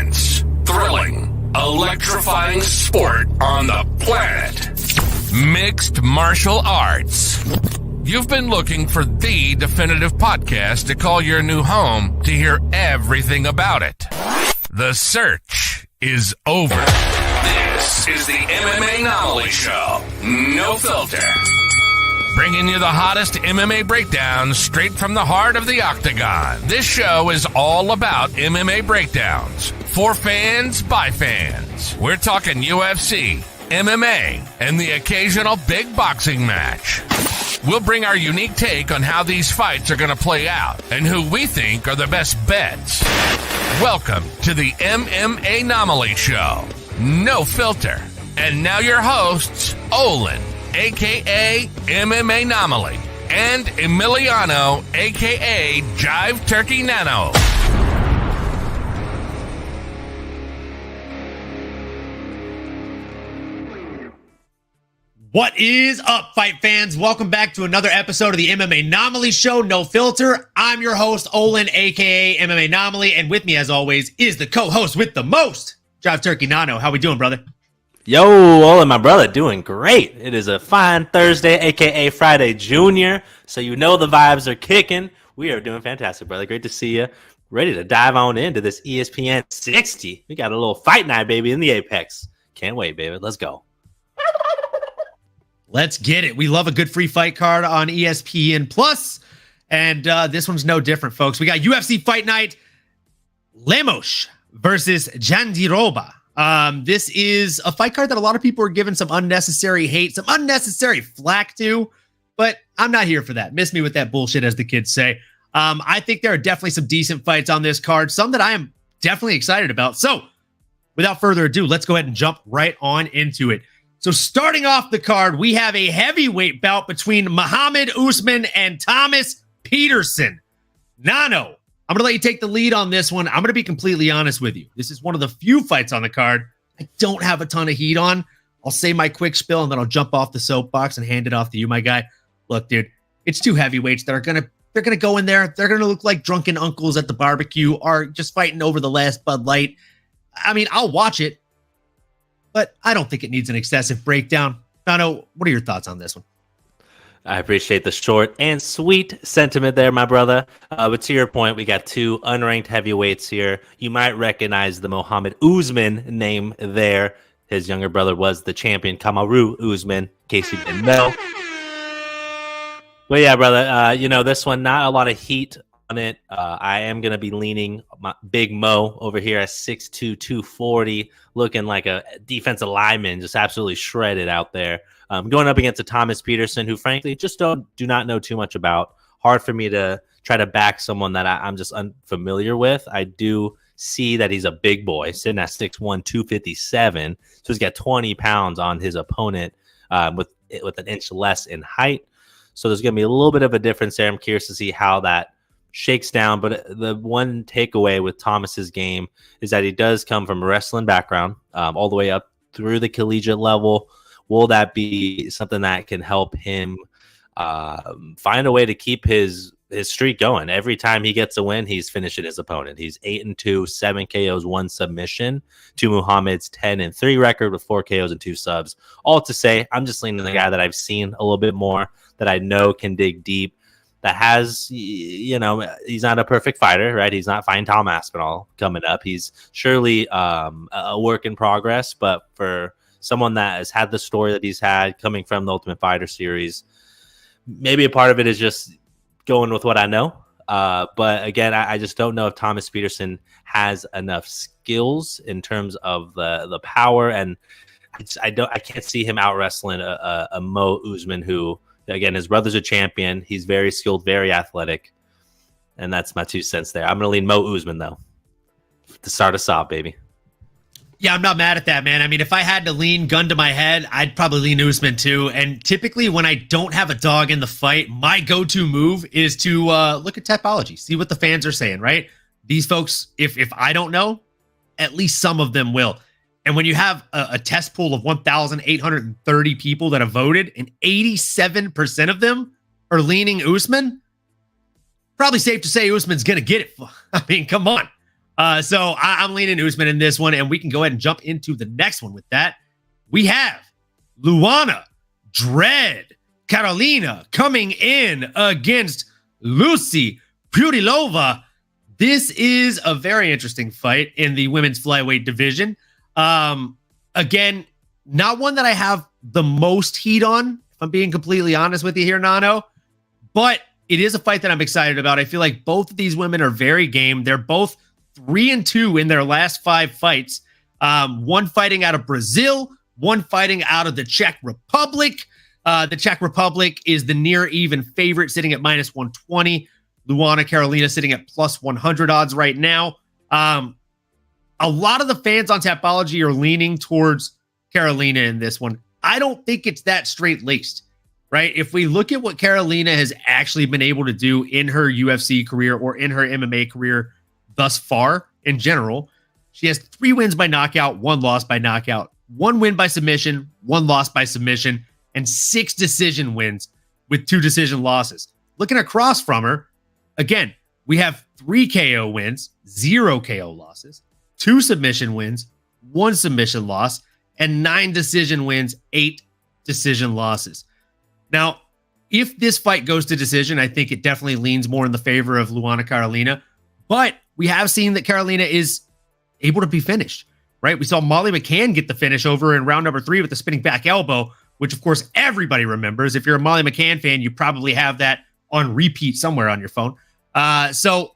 intense, thrilling, electrifying sport on the planet. Mixed martial arts. You've been looking for the definitive podcast to call your new home to hear everything about it. The search is over. This is the MMAnomaly Show. No filter. Bringing you the hottest MMA breakdowns straight from the heart of the octagon. This show is all about MMA breakdowns. For fans, by fans. We're talking UFC, MMA, and the occasional big boxing match. We'll bring our unique take on how these fights are going to play out and who we think are the best bets. Welcome to the MMAnomaly Show. No filter. And now your hosts, Olin, a.k.a. MMAnomaly, and Emiliano, a.k.a. Jive Turkey Nano. What is up, fight fans? Welcome back to another episode of the MMAnomaly Show, No Filter. I'm your host, Olin, a.k.a. MMAnomaly, and with me, as always, is the co-host with the most, Jive Turkey Nano. How we doing, brother? Yo, Olin, my brother, doing great. It is a fine Thursday, a.k.a. Friday Junior, so you know the vibes are kicking. We are doing fantastic, brother. Great to see you. Ready to dive on into this ESPN 60. We got a little fight night, baby, in the Apex. Can't wait, baby. Let's go. Let's get it. We love a good free fight card on ESPN Plus, and this one's no different, folks. We got UFC Fight Night, Lemos versus Jandiroba. This is a fight card that a lot of people are giving some unnecessary hate, some unnecessary flack to, but I'm not here for that. Miss me with that bullshit, as the kids say. I think there are definitely some decent fights on this card, some that I am definitely excited about. So, without further ado, let's go ahead and jump right on into it. So, starting off the card, we have a heavyweight bout between Muhammad Usman and Thomas Peterson. Nano, I'm going to let you take the lead on this one. I'm going to be completely honest with you. This is one of the few fights on the card I don't have a ton of heat on. I'll say my quick spiel, and then I'll jump off the soapbox and hand it off to you, my guy. Look, dude, it's two heavyweights that are they're going to go in there. They're going to look like drunken uncles at the barbecue or just fighting over the last Bud Light. I mean, I'll watch it, but I don't think it needs an excessive breakdown. Nano, what are your thoughts on this one? I appreciate the short and sweet sentiment there, my brother. But to your point, we got two unranked heavyweights here. You might recognize the Muhammad Usman name there. His younger brother was the champion, Kamaru Usman, in case you didn't know. But yeah, brother, this one, not a lot of heat on it. I am going to be leaning my Big Mo over here at 6'2", 240, looking like a defensive lineman, just absolutely shredded out there. Going up against a Thomas Peterson, who frankly just do not know too much about. Hard for me to try to back someone that I'm just unfamiliar with. I do see that he's a big boy, sitting at 6'1", 257. So he's got 20 pounds on his opponent with an inch less in height. So there's going to be a little bit of a difference there. I'm curious to see how that shakes down. But the one takeaway with Thomas's game is that he does come from a wrestling background all the way up through the collegiate level. Will that be something that can help him find a way to keep his streak going? Every time he gets a win, he's finishing his opponent. He's 8-2, 7 KOs, 1 submission to Muhammad's 10-3 record with 4 KOs and 2 subs. All to say, I'm just leaning the guy that I've seen a little bit more, that I know can dig deep, that has, he's not a perfect fighter, right? He's not fighting Tom Aspinall coming up. He's surely a work in progress, but for someone that has had the story that he's had coming from the Ultimate Fighter series, maybe a part of it is just going with what I know. But again, I just don't know if Thomas Peterson has enough skills in terms of the power, and I can't see him out wrestling a Mo Usman, who, again, his brother's a champion. He's very skilled, very athletic, and that's my 2 cents there. I'm going to lean Mo Usman though to start us off, baby. Yeah, I'm not mad at that, man. I mean, if I had to lean gun to my head, I'd probably lean Usman too. And typically when I don't have a dog in the fight, my go-to move is to look at Tapology, see what the fans are saying, right? These folks, if I don't know, at least some of them will. And when you have a test pool of 1,830 people that have voted and 87% of them are leaning Usman, probably safe to say Usman's going to get it. I mean, come on. So I'm leaning Usman in this one, and we can go ahead and jump into the next one with that. We have Luana Dread Carolina coming in against Lucy Putilova. This is a very interesting fight in the women's flyweight division. Again, not one that I have the most heat on, if I'm being completely honest with you here, Nano, but it is a fight that I'm excited about. I feel like both of these women are very game. They're both 3-2 in their last 5 fights. One fighting out of Brazil, one fighting out of the Czech Republic. The Czech Republic is the near even favorite, sitting at -120. Luana Carolina sitting at +100 odds right now. A lot of the fans on Tapology are leaning towards Carolina in this one. I don't think it's that straight-laced, right? If we look at what Carolina has actually been able to do in her UFC career or in her MMA career thus far in general, she has 3 wins by knockout, 1 loss by knockout, 1 win by submission, 1 loss by submission, and 6 decision wins with 2 decision losses. Looking across from her, again, we have 3 KO wins, 0 KO losses, 2 submission wins, 1 submission loss, and 9 decision wins, 8 decision losses. Now, if this fight goes to decision, I think it definitely leans more in the favor of Luana Carolina, but we have seen that Carolina is able to be finished, right? We saw Molly McCann get the finish over in round number 3 with the spinning back elbow, which of course everybody remembers. If you're a Molly McCann fan, you probably have that on repeat somewhere on your phone. So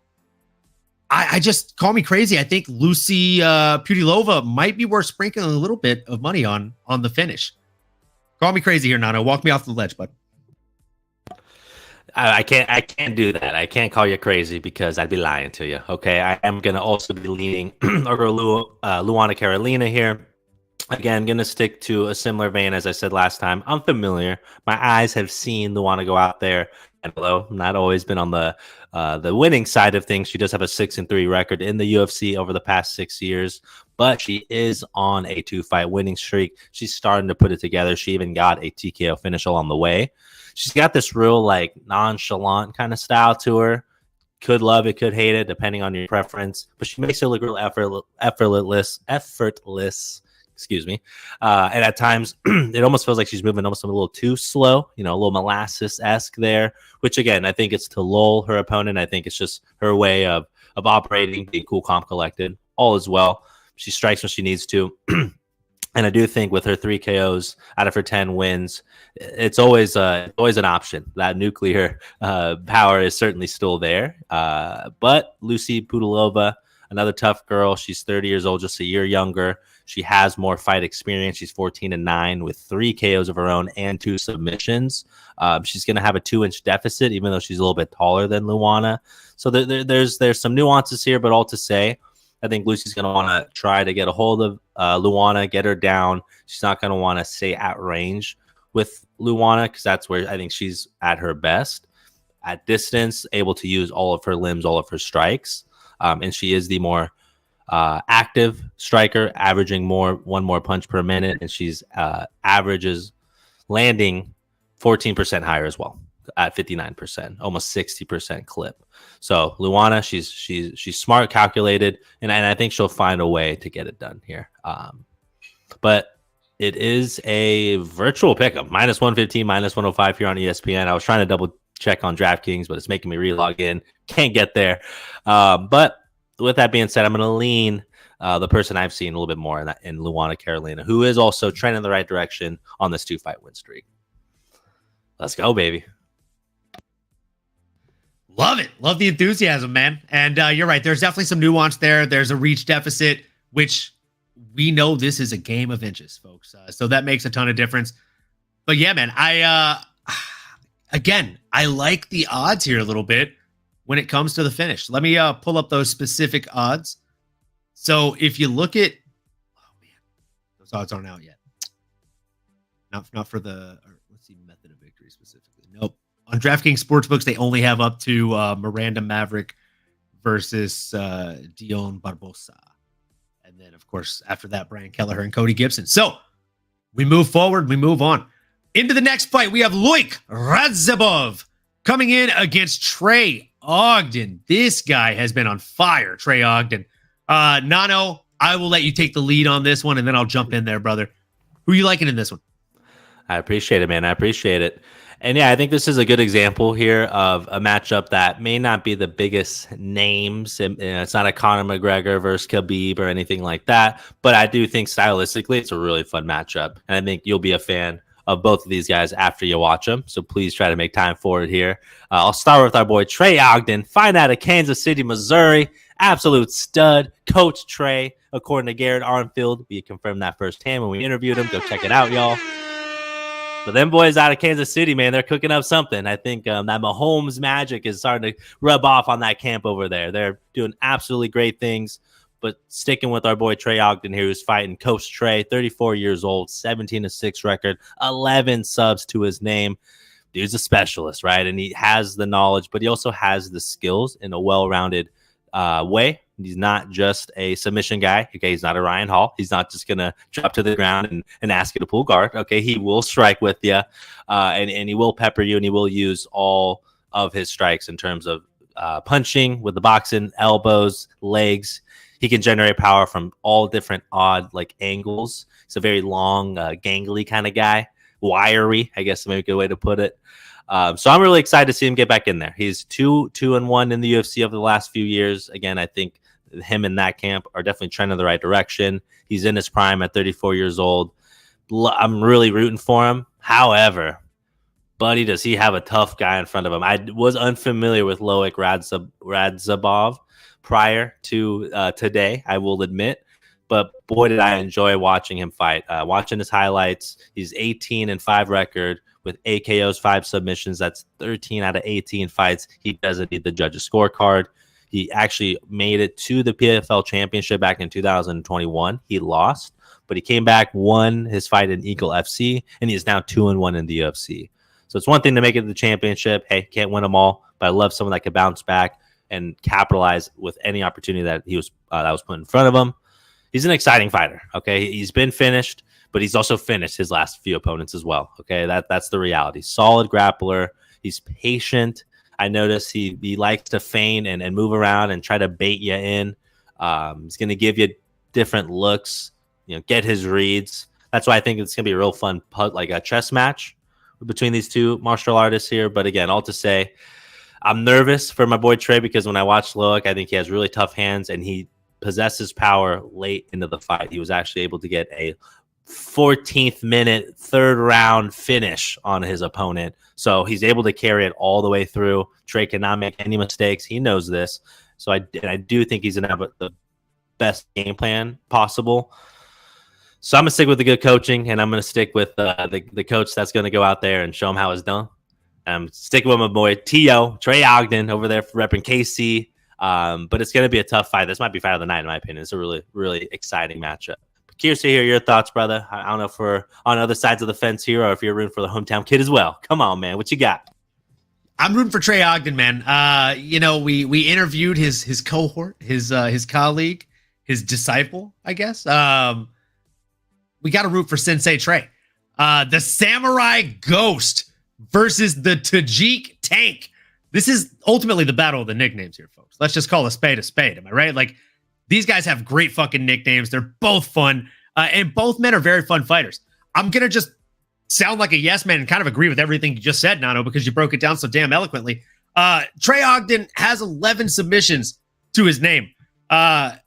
I just, call me crazy, I think Lucy Putilova might be worth sprinkling a little bit of money on the finish. Call me crazy here, Nano. Walk me off the ledge, bud. I can't do that. I can't call you crazy because I'd be lying to you. Okay, I am gonna also be leaning over Luana Carolina here. Again, going to stick to a similar vein as I said last time. I'm familiar. My eyes have seen Luana go out there, and although not always been on the winning side of things, she does have a 6-3 record in the UFC over the past 6 years. But she is on a 2-fight winning streak. She's starting to put it together. She even got a TKO finish along the way. She's got this real like nonchalant kind of style to her. Could love it, could hate it, depending on your preference. But she makes it look real effortless. Excuse me. And at times, it almost feels like she's moving almost a little too slow, a little molasses-esque there, which, again, I think it's to lull her opponent. I think it's just her way of operating, being cool, calm, collected. All is well. She strikes when she needs to. And I do think with her 3 KOs out of her 10 wins, it's always an option. That nuclear power is certainly still there. But Lucy Putilova, another tough girl. She's 30 years old, just a year younger. She has more fight experience. She's 14-9 with 3 KOs of her own and 2 submissions. She's going to have a 2-inch deficit, even though she's a little bit taller than Luana. So there's some nuances here, but all to say, I think Lucy's going to want to try to get a hold of Luana, get her down. She's not going to want to stay at range with Luana because that's where I think she's at her best. At distance, able to use all of her limbs, all of her strikes. And she is the more active striker, averaging one more punch per minute, and she's averages landing 14% higher as well at 59%, almost 60% clip. So Luana, she's smart, calculated, and I think she'll find a way to get it done here. But it is a virtual pickup, -115, -105 here on ESPN. I was trying to double check on DraftKings, but it's making me relog in. Can't get there. But with that being said, I'm going to lean the person I've seen a little bit more in Luana Carolina, who is also trending in the right direction on this 2-fight win streak. Let's go, baby. Love it. Love the enthusiasm, man. And you're right. There's definitely some nuance there. There's a reach deficit, which we know this is a game of inches, folks. So that makes a ton of difference. But yeah, man, I like the odds here a little bit when it comes to the finish. Let me pull up those specific odds. So if you look at, oh man, those odds aren't out yet. Not for the, let's see, method of victory specifically. Nope. On DraftKings Sportsbooks, they only have up to Miranda Maverick versus Dion Barbosa. And then, of course, after that, Brian Kelleher and Cody Gibson. So we move forward. We move on. Into the next fight, we have Loik Radzhabov coming in against Trey Ogden. This guy has been on fire, Trey Ogden. Nano, I will let you take the lead on this one, and then I'll jump in there, brother. Who are you liking in this one? I appreciate it, man. I appreciate it. And yeah, I think this is a good example here of a matchup that may not be the biggest names. It's not a Conor McGregor versus Khabib or anything like that. But I do think stylistically, it's a really fun matchup. And I think you'll be a fan of both of these guys after you watch them. So please try to make time for it here. I'll start with our boy Trey Ogden, find out of Kansas City, Missouri. Absolute stud. Coach Trey, according to Garrett Armfield. We confirmed that firsthand when we interviewed him. Go check it out, y'all. But them boys out of Kansas City, man, they're cooking up something. I think that Mahomes magic is starting to rub off on that camp over there. They're doing absolutely great things. But sticking with our boy Trey Ogden here, who's fighting Coach Trey, 34 years old, 17-6 record, 11 subs to his name. Dude's a specialist, right? And he has the knowledge, but he also has the skills in a well-rounded way. He's not just a submission guy. Okay, he's not a Ryan Hall. He's not just gonna drop to the ground and ask you to pull guard. Okay, he will strike with you, and he will pepper you, and he will use all of his strikes in terms of punching with the boxing, elbows, legs. He can generate power from all different odd angles. He's a very long, gangly kind of guy, wiry, I guess maybe a good way to put it. So I'm really excited to see him get back in there. He's 2-1 in the UFC over the last few years. Again, I think him and that camp are definitely trending in the right direction. He's in his prime at 34 years old. I'm really rooting for him. However, buddy, does he have a tough guy in front of him? I was unfamiliar with Loic Radzhabov prior to today, I will admit. But boy, did I enjoy watching him fight. Watching his highlights, he's 18-5 record with 8 KOs, 5 submissions. That's 13 out of 18 fights. He doesn't need the judge's scorecard. He actually made it to the PFL championship back in 2021. He lost, but he came back, won his fight in Eagle FC, and he is now 2-1 in the UFC. So it's one thing to make it to the championship. Hey, can't win them all, but I love someone that could bounce back and capitalize with any opportunity that that was put in front of him. He's an exciting fighter. Okay, he's been finished, but he's also finished his last few opponents as well. Okay, that's the reality. Solid grappler. He's patient. I notice he likes to feign and move around and try to bait you in. He's going to give you different looks, get his reads. That's why I think it's going to be a real fun, a chess match between these two martial artists here. But again, all to say, I'm nervous for my boy Trey because when I watched Loic, I think he has really tough hands and he possesses power late into the fight. He was actually able to get a 14th minute, third round finish on his opponent. So he's able to carry it all the way through. Trey cannot make any mistakes. He knows this. So I do think he's going to have the best game plan possible. So I'm going to stick with the good coaching, and I'm going to stick with the coach that's going to go out there and show him how it's done. I'm sticking with my boy T.O., Trey Ogden, over there repping KC. But it's going to be a tough fight. This might be fight of the night, in my opinion. It's a really, really exciting matchup. Curious to hear your thoughts, brother. I don't know if we're on other sides of the fence here or if you're rooting for the hometown kid as well. Come on, man. What you got? I'm rooting for Trey Ogden, man. We interviewed his cohort, his colleague, his disciple, I guess. We got to root for Sensei Trey. The Samurai Ghost versus the Tajik Tank. This is ultimately the battle of the nicknames here, folks. Let's just call a spade a spade. Am I right? These guys have great fucking nicknames. They're both fun. And both men are very fun fighters. I'm going to just sound like a yes man and kind of agree with everything you just said, Nano, because you broke it down so damn eloquently. Trey Ogden has 11 submissions to his name. And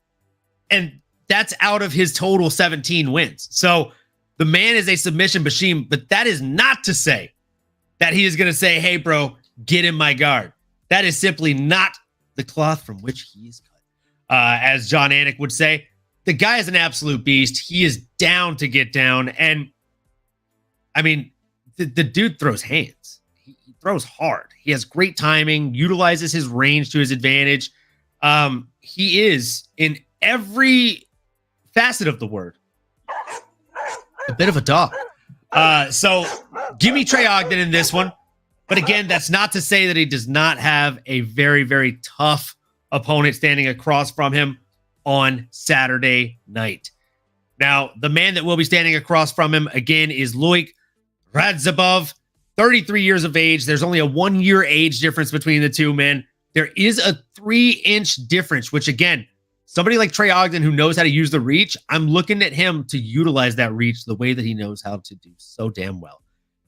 that's out of his total 17 wins. So the man is a submission machine, but that is not to say that he is going to say, hey, bro, get in my guard. That is simply not the cloth from which he is cut. As John Anik would say, the guy is an absolute beast. He is down to get down. And I mean, the dude throws hands. He throws hard. He has great timing, utilizes his range to his advantage. He is, in every facet of the word, a bit of a dog. So give me Trey Ogden in this one. But again, that's not to say that he does not have a very, very tough opponent standing across from him on Saturday night. Now, the man that will be standing across from him again is Loic Radzhabov, 33 years of age. There's only a 1-year age difference between the two men. There is a 3-inch difference, which again, Somebody like Trey Ogden who knows how to use the reach, I'm looking at him to utilize that reach the way that he knows how to do so damn well.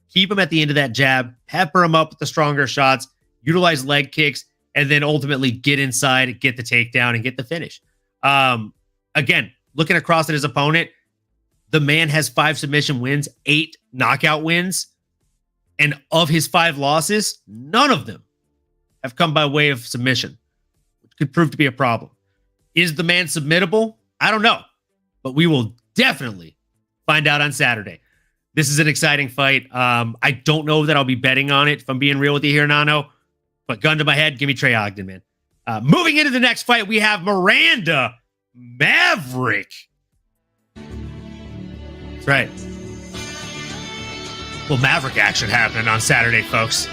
Keep him at the end of that jab, pepper him up with the stronger shots, utilize leg kicks, and then ultimately get inside, get the takedown, and get the finish. Again, looking across at his opponent, the man has 5 submission wins, 8 knockout wins, and of his 5 losses, none of them have come by way of submission, which could prove to be a problem. Is the man submittable? I don't know, but we will definitely find out on Saturday. This is an exciting fight. I don't know that I'll be betting on it, if I'm being real with you here, Nano, but gun to my head, give me Trey Ogden, man. Moving into the next fight, we have Miranda Maverick. That's right. Well, Maverick action happening on Saturday, folks.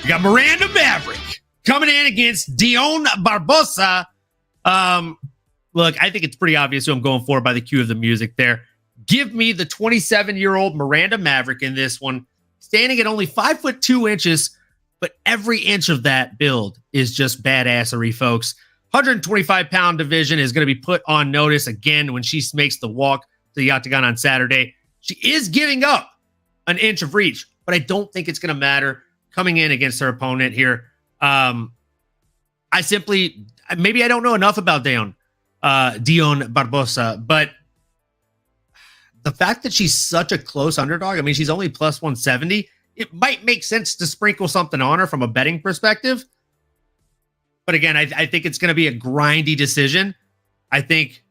We got Miranda Maverick coming in against Dion Barbosa. Look, I think it's pretty obvious who I'm going for by the cue of the music there. Give me the 27-year-old Miranda Maverick in this one, standing at only 5'2", but every inch of that build is just badassery, folks. 125-pound division is going to be put on notice again when she makes the walk to the octagon on Saturday. She is giving up an inch of reach, but I don't think it's going to matter coming in against her opponent here. Maybe I don't know enough about Dion Barbosa, but the fact that she's such a close underdog, I mean, she's only plus 170. It might make sense to sprinkle something on her from a betting perspective. But again, I think it's going to be a grindy decision. I think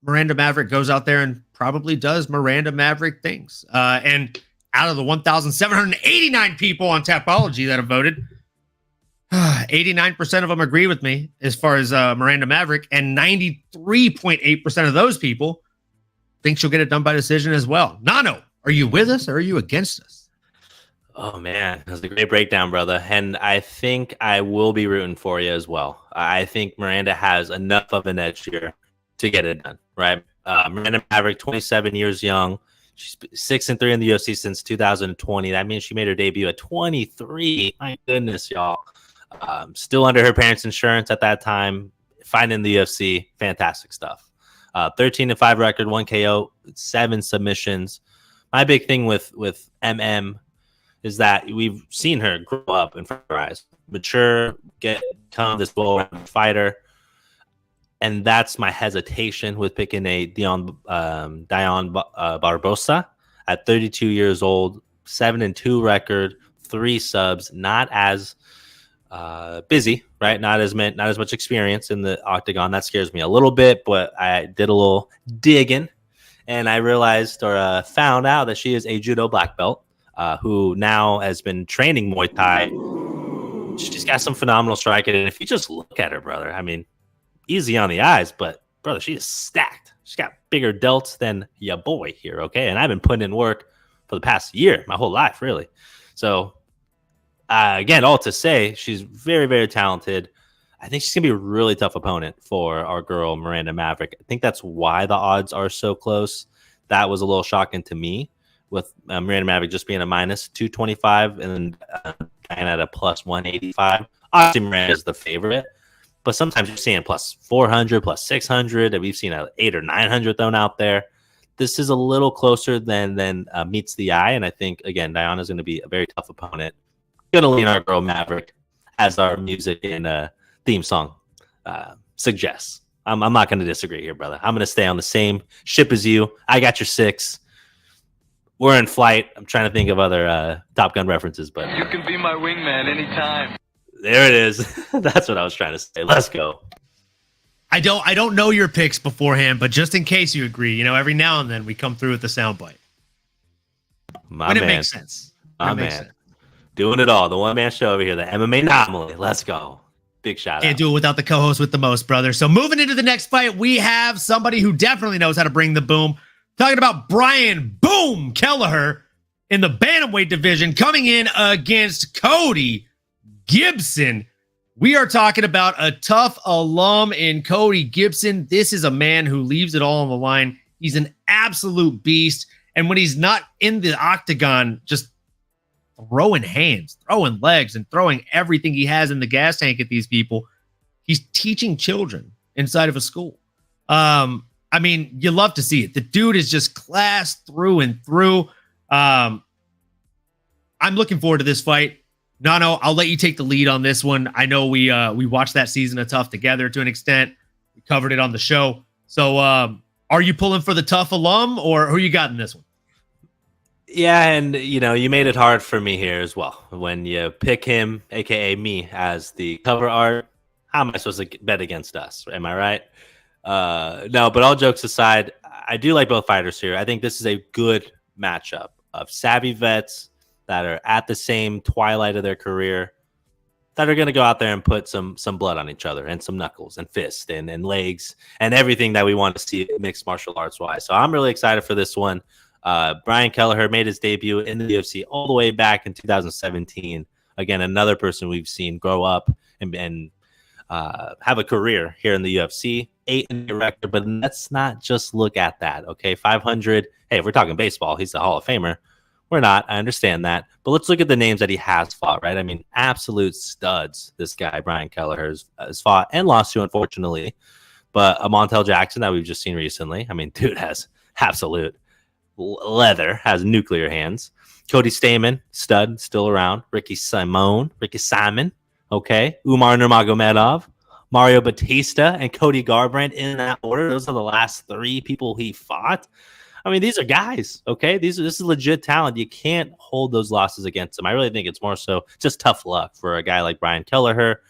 Miranda Maverick goes out there and probably does Miranda Maverick things. And out of the 1,789 people on Tapology that have voted, 89% of them agree with me as far as Miranda Maverick, and 93.8% of those people think she'll get it done by decision as well. Nano, are you with us or are you against us? Oh, man, that's a great breakdown, brother. And I think I will be rooting for you as well. I think Miranda has enough of an edge here to get it done, right? Miranda Maverick, 27 years young. She's 6-3 in the UFC since 2020. That means she made her debut at 23. My goodness, y'all. Still under her parents' insurance at that time. Fighting in the UFC, fantastic stuff. 13-5 record, 1 KO, 7 submissions. My big thing with MM is that we've seen her grow up in front of our eyes, mature, become this well-rounded fighter. And that's my hesitation with picking a Dion Barbosa at 32 years old, 7-2 record, 3 subs, not as busy, right? Not as much experience in the octagon. That scares me a little bit, but I did a little digging and I realized or found out that she is a judo black belt who now has been training Muay Thai. She's got some phenomenal striking, and if you just look at her, brother, I mean, easy on the eyes, but brother, she is stacked. She's got bigger delts than your boy here, okay? And I've been putting in work for the past year, my whole life, really. So again, all to say, she's very, very talented. I think she's going to be a really tough opponent for our girl, Miranda Maverick. I think that's why the odds are so close. That was a little shocking to me, with Miranda Maverick just being a minus 225 and Diana at a plus 185. Obviously, Miranda is the favorite, but sometimes you're seeing plus 400, plus 600, and we've seen an 800 or 900 thrown out there. This is a little closer than meets the eye, and I think, again, Diana is going to be a very tough opponent. Going to lean our girl Maverick, as our music and theme song suggests. I'm not going to disagree here, brother. I'm going to stay on the same ship as you. I got your 6. We're in flight. I'm trying to think of other Top Gun references, but you can be my wingman anytime. There it is. That's what I was trying to say. Let's go. I don't know your picks beforehand, but just in case you agree, every now and then we come through with the soundbite. When it makes sense. My man. Doing it all. The one-man show over here, the MMAnomaly. Let's go. Big shout out. Can't do it without the co-host with the most, brother. So moving into the next fight, we have somebody who definitely knows how to bring the boom. Talking about Brian Boom Kelleher in the bantamweight division, coming in against Cody Gibson. We are talking about a tough alum in Cody Gibson. This is a man who leaves it all on the line. He's an absolute beast. And when he's not in the octagon, just throwing hands, throwing legs, and throwing everything he has in the gas tank at these people, he's teaching children inside of a school. I mean, you love to see it. The dude is just class through and through. I'm looking forward to this fight. Nano, I'll let you take the lead on this one. I know we watched that season of Tough together to an extent. We covered it on the show. So are you pulling for the Tough alum, or who you got in this one? Yeah, and you made it hard for me here as well. When you pick him, aka me, as the cover art, how am I supposed to bet against us? Am I right? No, but all jokes aside, I do like both fighters here. I think this is a good matchup of savvy vets that are at the same twilight of their career that are going to go out there and put some blood on each other and some knuckles and fists and legs and everything that we want to see mixed martial arts wise. So I'm really excited for this one. Brian Kelleher made his debut in the UFC all the way back in 2017. Again, another person we've seen grow up and have a career here in the UFC. 8 in the record, but let's not just look at that. Okay, 500. Hey, if we're talking baseball, he's the Hall of Famer. We're not. I understand that, but let's look at the names that he has fought. Right? I mean, absolute studs. This guy, Brian Kelleher, has fought and lost to, unfortunately. But a Montel Jackson that we've just seen recently. I mean, dude has absolute leather, has nuclear hands. Cody Stamann, stud, still around. Ricky Simon. Okay, Umar Nurmagomedov, Mario Batista, and Cody Garbrandt in that order. Those are the last 3 people he fought. I mean, these are guys, okay? This is legit talent. You can't hold those losses against them. I really think it's more so just tough luck for a guy like Brian Kelleher,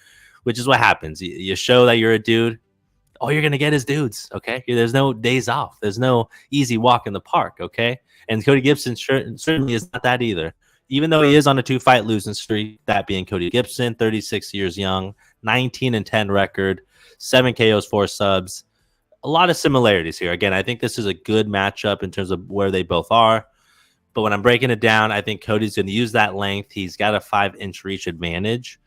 which is what happens. You show that you're a dude, all you're going to get is dudes, okay? There's no days off. There's no easy walk in the park, okay? And Cody Gibson certainly is not that either. Even though he is on a 2-fight losing streak, that being Cody Gibson, 36 years young, 19-10 record, 7 KOs, 4 subs. A lot of similarities here. Again, I think this is a good matchup in terms of where they both are. But when I'm breaking it down, I think Cody's going to use that length. He's got a 5-inch reach advantage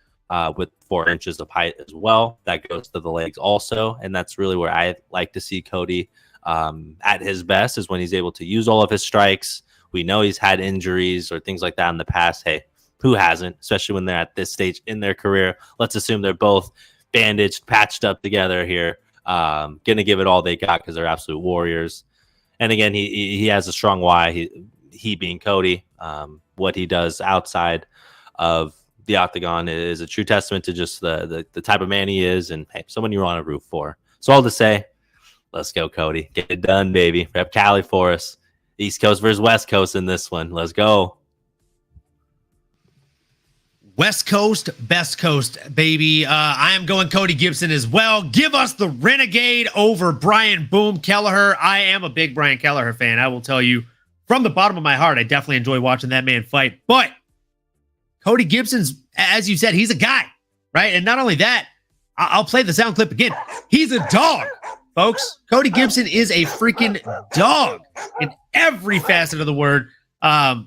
with 4 inches of height as well. That goes to the legs also. And that's really where I like to see Cody at his best, is when he's able to use all of his strikes. We know he's had injuries or things like that in the past. Hey, who hasn't, especially when they're at this stage in their career? Let's assume they're both bandaged, patched up together here, going to give it all they got because they're absolute warriors. And again, he has a strong why, he being Cody. What he does outside of the octagon is a true testament to just the type of man he is, and hey, someone you want to root for. So all to say, let's go, Cody. Get it done, baby. Rep Cali for us. East Coast versus West Coast in this one. Let's go. West Coast, best coast, baby. I am going Cody Gibson as well. Give us the Renegade over Brian Boom Kelleher. I am a big Brian Kelleher fan. I will tell you from the bottom of my heart, I definitely enjoy watching that man fight. But Cody Gibson's, as you said, he's a guy, right? And not only that, I'll play the sound clip again. He's a dog, folks. Cody Gibson is a freaking dog in every facet of the word.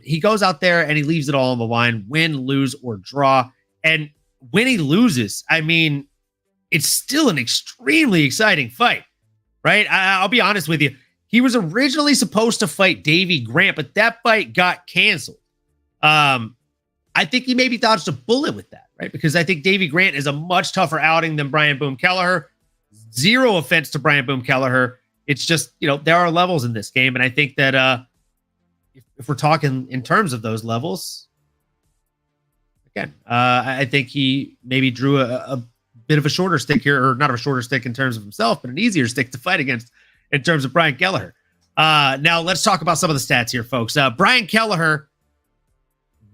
He goes out there and he leaves it all on the line, win, lose, or draw. And when he loses, I mean, it's still an extremely exciting fight, right? I'll be honest with you. He was originally supposed to fight Davey Grant, but that fight got canceled. I think he maybe dodged a bullet with that, right? Because I think Davey Grant is a much tougher outing than Brian Boom Kelleher. Zero offense to Brian Boom Kelleher. It's just, there are levels in this game. And I think that if we're talking in terms of those levels, again, I think he maybe drew a bit of a shorter stick here, or not a shorter stick in terms of himself, but an easier stick to fight against in terms of Brian Kelleher. Now let's talk about some of the stats here, folks. Brian Kelleher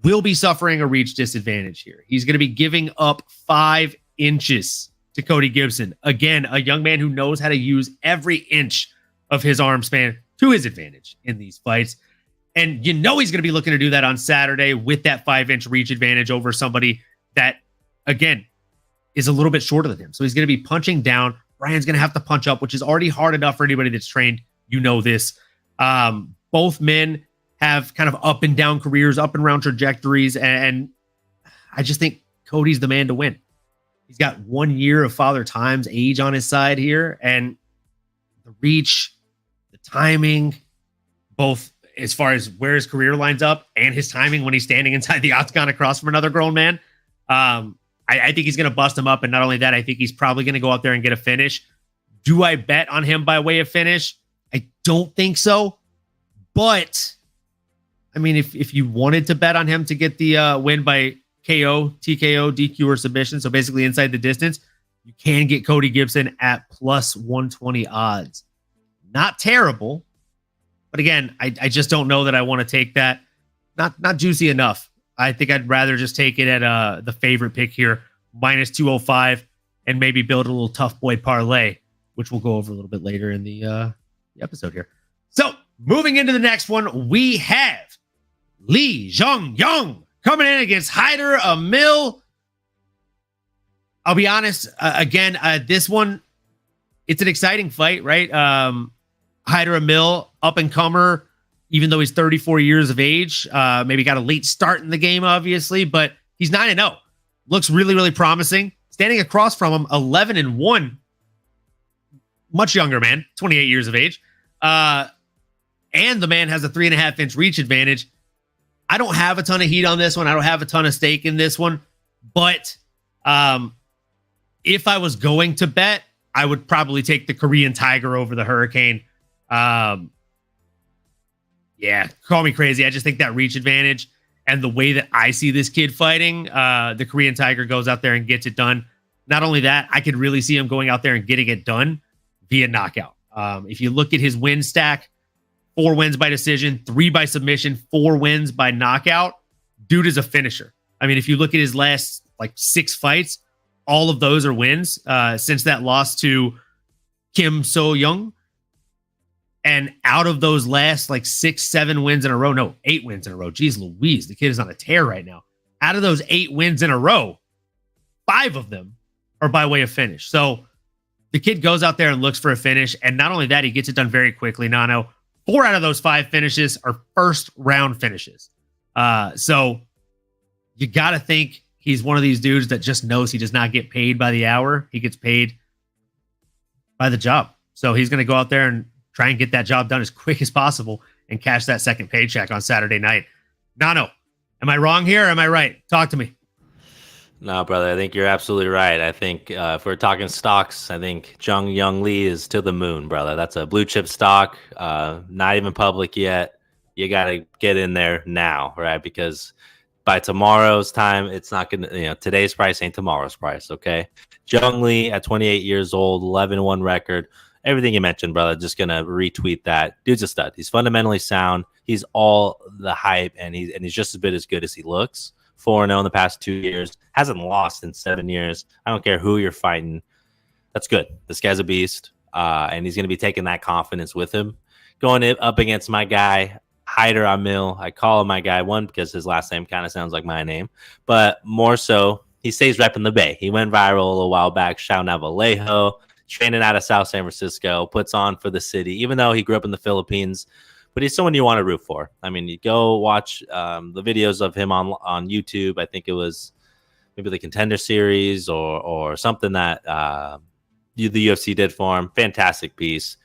will be suffering a reach disadvantage here. He's going to be giving up 5 inches to Cody Gibson. Again, a young man who knows how to use every inch of his arm span to his advantage in these fights. And he's going to be looking to do that on Saturday with that 5-inch reach advantage over somebody that, again, is a little bit shorter than him. So he's going to be punching down. Brian's going to have to punch up, which is already hard enough for anybody that's trained. This. Both men have kind of up and down careers, up and round trajectories. And I just think Cody's the man to win. He's got 1 year of Father Time's age on his side here. And the reach, the timing, both as far as where his career lines up and his timing when he's standing inside the octagon across from another grown man. I think he's going to bust him up. And not only that, I think he's probably going to go out there and get a finish. Do I bet on him by way of finish? I don't think so. But, I mean, if you wanted to bet on him to get the win by KO, TKO, DQ, or submission, so basically inside the distance, you can get Cody Gibson at plus 120 odds. Not terrible. But again, I just don't know that I want to take that. Not juicy enough. I think I'd rather just take it at the favorite pick here, minus 205, and maybe build a little tough boy parlay, which we'll go over a little bit later in the episode here. So, moving into the next one, we have Lee Zhong-Young coming in against Hyder Amil. I'll be honest, again, this one, it's an exciting fight, right? Hyder Amil, up-and-comer, even though he's 34 years of age, maybe got a late start in the game, obviously, but he's 9-0. Looks really, really promising. Standing across from him, 11-1. Much younger man, 28 years of age. And the man has a 3.5-inch reach advantage. I don't have a ton of heat on this one. I don't have a ton of stake in this one. But if I was going to bet, I would probably take the Korean Tiger over the Hurricane. Yeah, call me crazy. I just think that reach advantage and the way that I see this kid fighting, the Korean Tiger goes out there and gets it done. Not only that, I could really see him going out there and getting it done via knockout. If you look at his win stack, 4 wins by decision, 3 by submission, 4 wins by knockout. Dude is a finisher. I mean, if you look at his last 6 fights, all of those are wins since that loss to Kim So-young. And out of those last 6, 7 wins in a row, no, 8 wins in a row. Jeez Louise, the kid is on a tear right now. Out of those 8 wins in a row, 5 of them are by way of finish. So the kid goes out there and looks for a finish. And not only that, he gets it done very quickly. Nano, 4 out of those 5 finishes are first round finishes. So you got to think he's one of these dudes that just knows he does not get paid by the hour. He gets paid by the job. So he's going to go out there and try and get that job done as quick as possible and cash that second paycheck on Saturday night. Nano, am I wrong here or am I right? Talk to me. No, brother, I think you're absolutely right. I think if we're talking stocks, I think Zhong-Young Lee is to the moon, brother. That's a blue chip stock, not even public yet. You got to get in there now, right? Because by tomorrow's time, it's not going to, today's price ain't tomorrow's price, okay? Zhong Lee at 28 years old, 11-1 record. Everything you mentioned, brother, just going to retweet that. Dude's a stud. He's fundamentally sound. He's all the hype, and he's just a bit as good as he looks. 4-0 in the past 2 years. Hasn't lost in 7 years. I don't care who you're fighting. That's good. This guy's a beast, and he's going to be taking that confidence with him. Going up against my guy, Hyder Amil. I call him my guy, one, because his last name kind of sounds like my name, but more so, he stays repping the Bay. He went viral a little while back, shouting out Vallejo, training out of South San Francisco, puts on for the city, even though he grew up in the Philippines. But he's someone you want to root for. I mean, you go watch the videos of him on YouTube. I think it was maybe the Contender Series or something that the UFC did for him. Fantastic piece.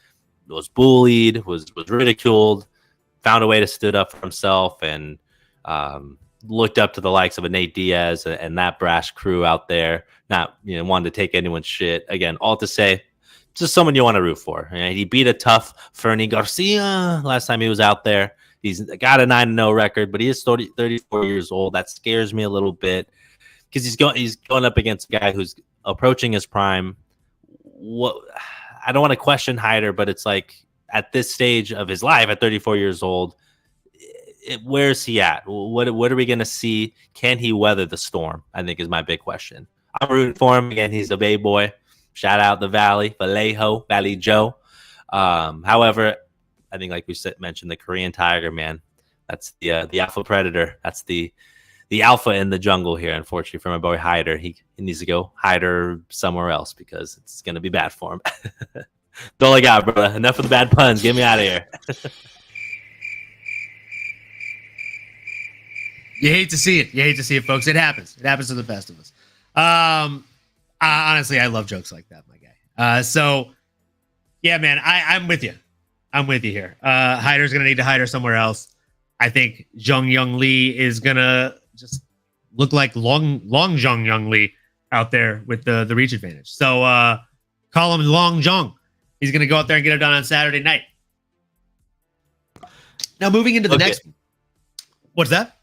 Was bullied, was ridiculed, found a way to stood up for himself, and looked up to the likes of a Nate Diaz and that brash crew out there. Not wanting to take anyone's shit. Again, all to say, just someone you want to root for. He beat a tough Fernie Garcia last time he was out there. He's got a 9-0 record, but he is 34 years old. That scares me a little bit because he's going up against a guy who's approaching his prime. I don't want to question Hyder, but it's like at this stage of his life, at 34 years old, where's he at? What are we going to see? Can he weather the storm? I think is my big question. I'm rooting for him. Again, he's a Bay boy. Shout out the Valley, Vallejo, Valley Joe. However, I think like we mentioned, the Korean Tiger, man, that's the alpha predator. That's the alpha in the jungle here. Unfortunately for my boy Hyder, he needs to go Hyder somewhere else because it's going to be bad for him. That's all I got, bro. Enough of the bad puns. Get me out of here. You hate to see it, folks. It happens. It happens to the best of us. Honestly, I love jokes like that, my guy. So, yeah, man, I'm with you. I'm with you here. Hyder's going to need to Hyder somewhere else. I think Zhong-Young Lee is going to just look like long Zhong-Young Lee out there with the reach advantage. So, call him Long Zhong. He's going to go out there and get it done on Saturday night. Now, moving into the next. What's that?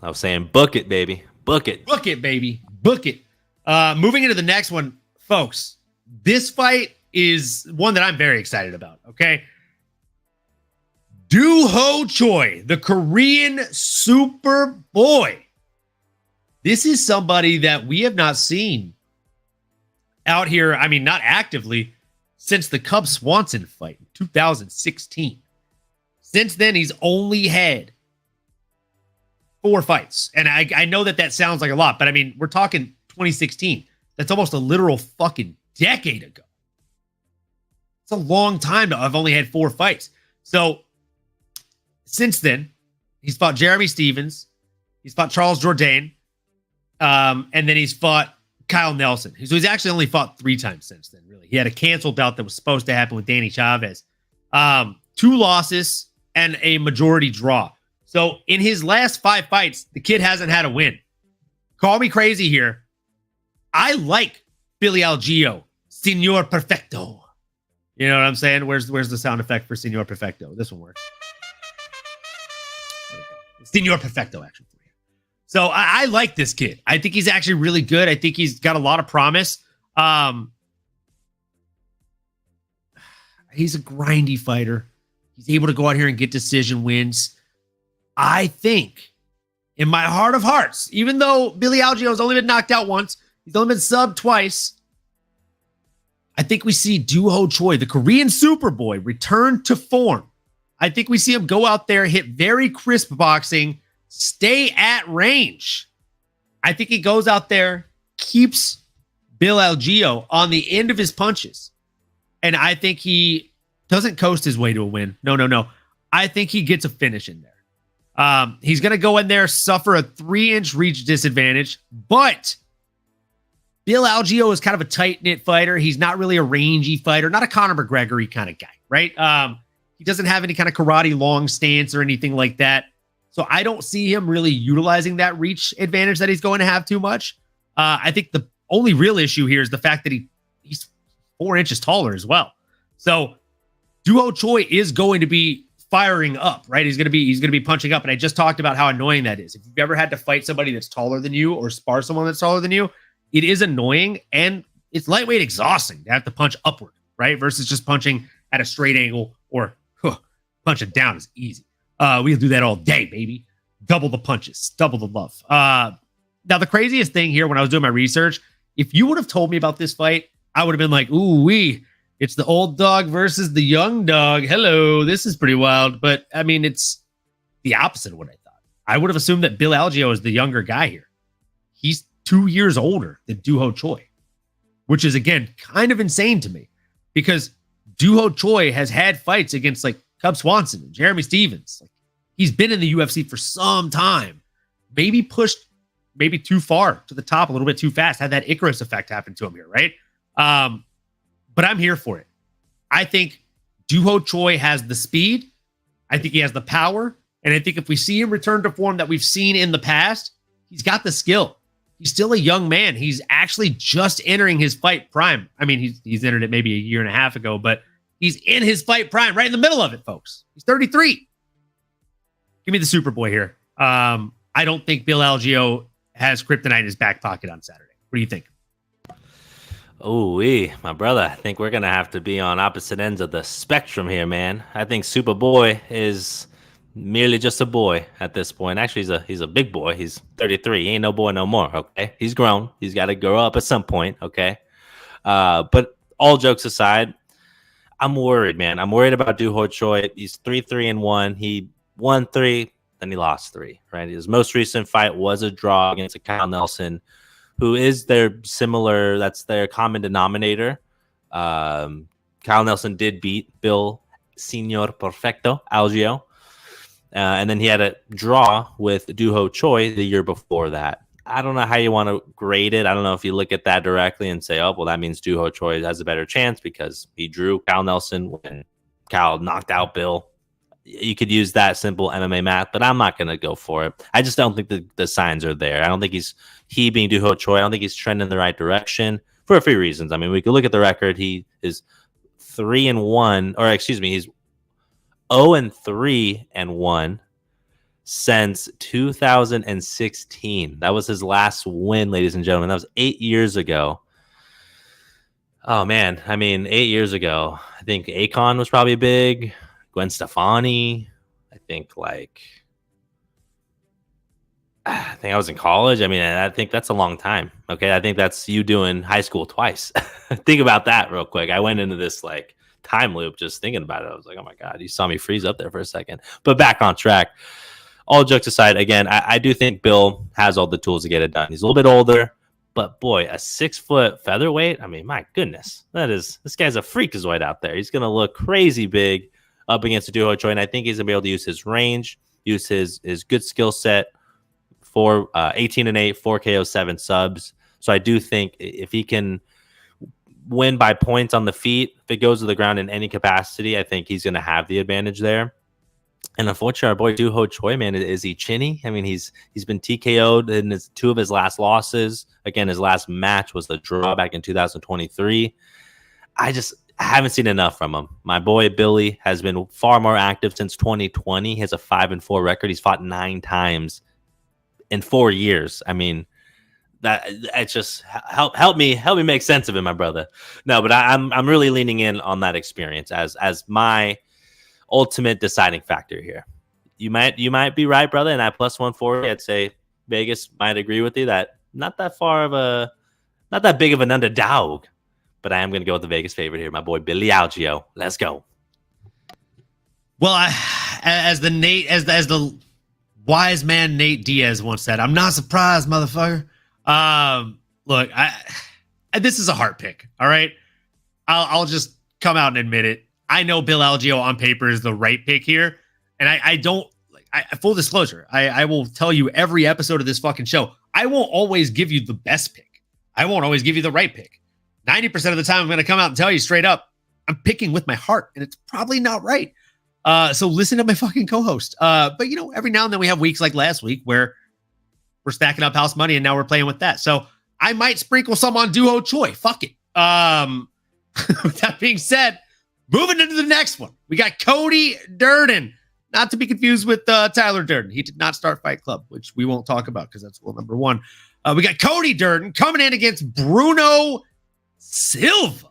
I was saying book it, baby. Book it. Book it, baby. Book it. Moving into the next one, folks. This fight is one that I'm very excited about, okay? Do Ho Choi, the Korean super boy. This is somebody that we have not seen out here, I mean, not actively, since the Cub Swanson fight in 2016. Since then, he's only had 4 fights. And I know that sounds like a lot, but I mean, we're talking 2016. That's almost a literal fucking decade ago. It's a long time to have only had 4 fights. So, since then, he's fought Jeremy Stevens, he's fought Charles Jourdain, and then he's fought Kyle Nelson. So he's actually only fought 3 times since then, really. He had a canceled bout that was supposed to happen with Danny Chavez. 2 losses and a majority draw. So in his last 5 fights, the kid hasn't had a win. Call me crazy here. I like Billy Algeo, Senor Perfecto. You know what I'm saying? Where's the sound effect for Senor Perfecto? This one works. Senor Perfecto, actually. So I like this kid. I think he's actually really good. I think he's got a lot of promise. He's a grindy fighter. He's able to go out here and get decision wins. I think, in my heart of hearts, even though Billy Algeo has only been knocked out once, he's only been subbed twice, I think we see Do Ho Choi, the Korean Superboy, return to form. I think we see him go out there, hit very crisp boxing, stay at range. I think he goes out there, keeps Bill Algeo on the end of his punches. And I think he doesn't coast his way to a win. No. I think he gets a finish in there. He's going to go in there, suffer a 3-inch reach disadvantage, but Bill Algeo is kind of a tight-knit fighter. He's not really a rangy fighter, not a Conor McGregor-y kind of guy, right? He doesn't have any kind of karate long stance or anything like that. So I don't see him really utilizing that reach advantage that he's going to have too much. I think the only real issue here is the fact that he's 4 inches taller as well. So Do Ho Choi is going to be firing up, right? He's going to be punching up. And I just talked about how annoying that is. If you've ever had to fight somebody that's taller than you or spar someone that's taller than you, it is annoying and it's lightweight exhausting to have to punch upward, right? Versus just punching at a straight angle or punching down is easy. We'll do that all day, baby. Double the punches, double the love. Now, the craziest thing here when I was doing my research, if you would have told me about this fight, I would have been like, it's the old dog versus the young dog. Hello, this is pretty wild. But, I mean, it's the opposite of what I thought. I would have assumed that Bill Algeo is the younger guy here. He's 2 years older than Do Ho Choi, which is, again, kind of insane to me because Do Ho Choi has had fights against, like, Cub Swanson and Jeremy Stevens. Like, he's been in the UFC for some time. Maybe pushed too far to the top a little bit too fast. Had that Icarus effect happen to him here, right? But I'm here for it. I think Do Ho Choi has the speed. I think he has the power. And I think if we see him return to form that we've seen in the past, he's got the skill. He's still a young man. He's actually just entering his fight prime. I mean, he's entered it maybe a year and a half ago, but he's in his fight prime, right in the middle of it, folks. He's 33. Give me the Superboy here. I don't think Bill Algeo has kryptonite in his back pocket on Saturday. What do you think? Oh, my brother, I think we're going to have to be on opposite ends of the spectrum here, man. I think Superboy is merely just a boy at this point. Actually, he's a big boy. He's 33. He ain't no boy no more, okay? He's grown. He's got to grow up at some point, okay? But all jokes aside, I'm worried, man. I'm worried about Do Ho Choi. He's 3-3-1. He won 3, then he lost 3, right? His most recent fight was a draw against a Kyle Nelson, who is that's their common denominator. Kyle Nelson did beat Bill Senor Perfecto Algeo. And then he had a draw with Do Ho Choi the year before that. I don't know how you want to grade it. I don't know if you look at that directly and say, oh, well, that means Do Ho Choi has a better chance because he drew Kyle Nelson when Kyle knocked out Bill. You could use that simple MMA math, but I'm not going to go for it. I just don't think the signs are there. I don't think he being Do Ho Choi, I don't think he's trending in the right direction for a few reasons. I mean, we could look at the record. He is 3-1, or excuse me, he's 0-3-1 since 2016. That was his last win, ladies and gentlemen. That was 8 years ago. Oh, man. I mean, 8 years ago, I think Akon was probably big. Gwen Stefani. I think I was in college. I mean, I think that's a long time. Okay. I think that's you doing high school twice. Think about that real quick. I went into this time loop just thinking about it. I was like, oh my God, you saw me freeze up there for a second. But back on track. All jokes aside, again, I do think Bill has all the tools to get it done. He's a little bit older. But boy, a 6-foot featherweight. I mean, my goodness, this guy's a freakazoid out there. He's going to look crazy big up against a Doo Ho Choi. And I think he's going to be able to use his range, use his good skill set for 18-8, 4 KO, 7 subs. So I do think if he can win by points on the feet, if it goes to the ground in any capacity, I think he's going to have the advantage there. And unfortunately, our boy Doo Ho Choi, man, is he chinny? I mean, he's been TKO'd in 2 of his last losses. Again, his last match was the draw back in 2023. I just haven't seen enough from him. My boy Billy has been far more active since 2020. He has a 5-4 record. He's fought 9 times in 4 years. I mean, it's just help me make sense of it, my brother. No, but I'm really leaning in on that experience as my ultimate deciding factor here. You might be right, brother, and at +140, I'd say Vegas might agree with you that not that big of an underdog, but I am going to go with the Vegas favorite here, my boy Billy Algeo. Let's go. Well, as the wise man Nate Diaz once said, I'm not surprised, motherfucker. Look, this is a heart pick. All right, I'll just come out and admit it. I know Bill Algeo on paper is the right pick here. And I don't full disclosure. I will tell you every episode of this fucking show, I won't always give you the best pick. I won't always give you the right pick. 90% of the time, I'm going to come out and tell you straight up, I'm picking with my heart and it's probably not right. So listen to my fucking co-host. But every now and then we have weeks like last week where we're stacking up house money and now we're playing with that. So I might sprinkle some on Doo Ho Choi. Fuck it. With that being said, moving into the next one, we got Cody Durden, not to be confused with Tyler Durden. He did not start Fight Club, which we won't talk about because that's rule number 1. We got Cody Durden coming in against Bruno Silva.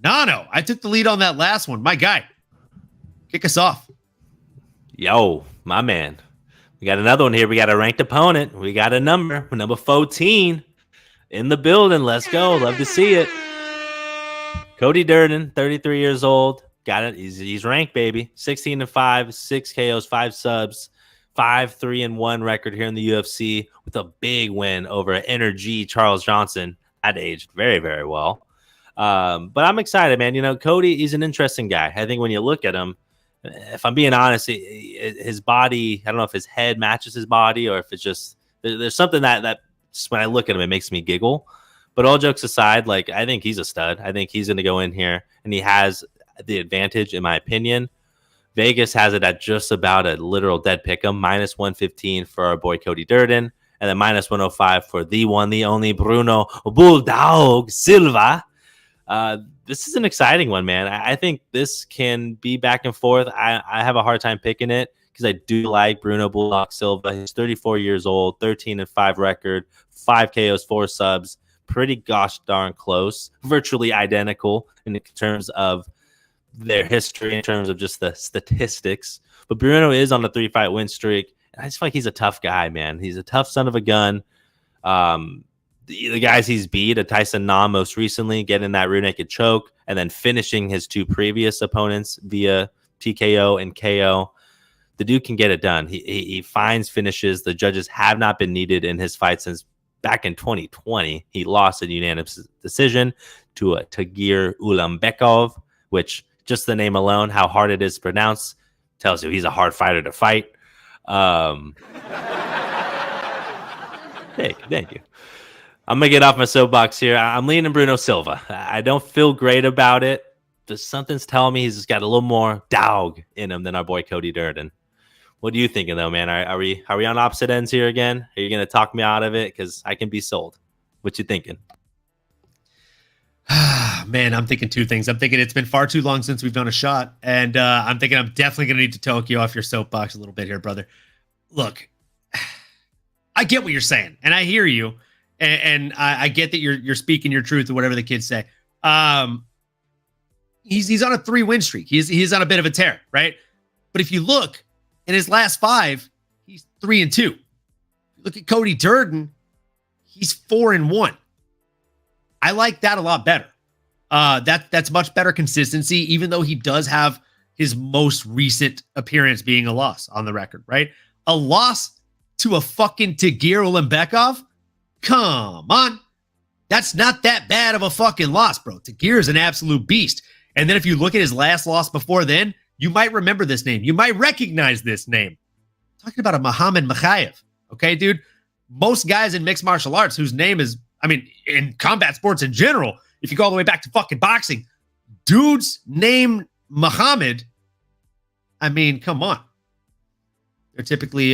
Nano, I took the lead on that last one. My guy, kick us off. Yo, my man. We got another one here. We got a ranked opponent. We got a number 14 in the building. Let's go. Love to see it. Cody Durden, 33 years old. Got it. He's ranked, baby. 16-5, 6 KOs, 5 subs, 5-3-1 record here in the UFC with a big win over Energy Charles Johnson. That aged very, very well. But I'm excited, man. Cody, he's an interesting guy. I think when you look at him, if I'm being honest, his body, I don't know if his head matches his body or if it's just there's something that just when I look at him, it makes me giggle. But all jokes aside, I think he's a stud. I think he's going to go in here, and he has the advantage, in my opinion. Vegas has it at just about a literal dead pick'em, -115 for our boy Cody Durden, and then -105 for the one, the only Bruno Bulldog Silva. This is an exciting one, man. I think this can be back and forth. I have a hard time picking it because I do like Bruno Bulldog Silva. He's 34 years old, 13-5 record, 5 KOs, 4 subs. Pretty gosh darn close, virtually identical in terms of their history, in terms of just the statistics. But Bruno is on a 3-fight win streak. And I just feel like he's a tough guy, man. He's a tough son of a gun. The guys he's beat, Tyson Nam most recently, getting that rear naked choke, and then finishing his 2 previous opponents via TKO and KO. The dude can get it done. He finds finishes. The judges have not been needed in his fight since back in 2020. He lost a unanimous decision to a Tagir Ulambekov, which just the name alone, how hard it is to pronounce, tells you he's a hard fighter to fight. Thank you. I'm going to get off my soapbox here. I'm leaning Bruno Silva. I don't feel great about it. Just something's telling me he's just got a little more dog in him than our boy Cody Durden. What are you thinking, though, man? Are we on opposite ends here again? Are you going to talk me out of it? Because I can be sold. What you thinking? Man, I'm thinking two things. I'm thinking it's been far too long since we've done a shot, and I'm thinking I'm definitely going to need to talk you off your soapbox a little bit here, brother. Look, I get what you're saying, and I hear you, and I get that you're speaking your truth or whatever the kids say. He's on a 3-win streak. He's on a bit of a tear, right? But if you look in his last 5, he's 3-2. Look at Cody Durden, he's 4-1. I like that a lot better. That's much better consistency, even though he does have his most recent appearance being a loss on the record, right? A loss to a fucking Tagir Ulanbekov? Come on. That's not that bad of a fucking loss, bro. Tagir is an absolute beast. And then if you look at his last loss before then, you might remember this name. You might recognize this name. I'm talking about a Muhammad Makhayev. Okay, dude? Most guys in mixed martial arts whose name is, I mean, in combat sports in general, if you go all the way back to fucking boxing, dudes named Muhammad, I mean, come on. They're typically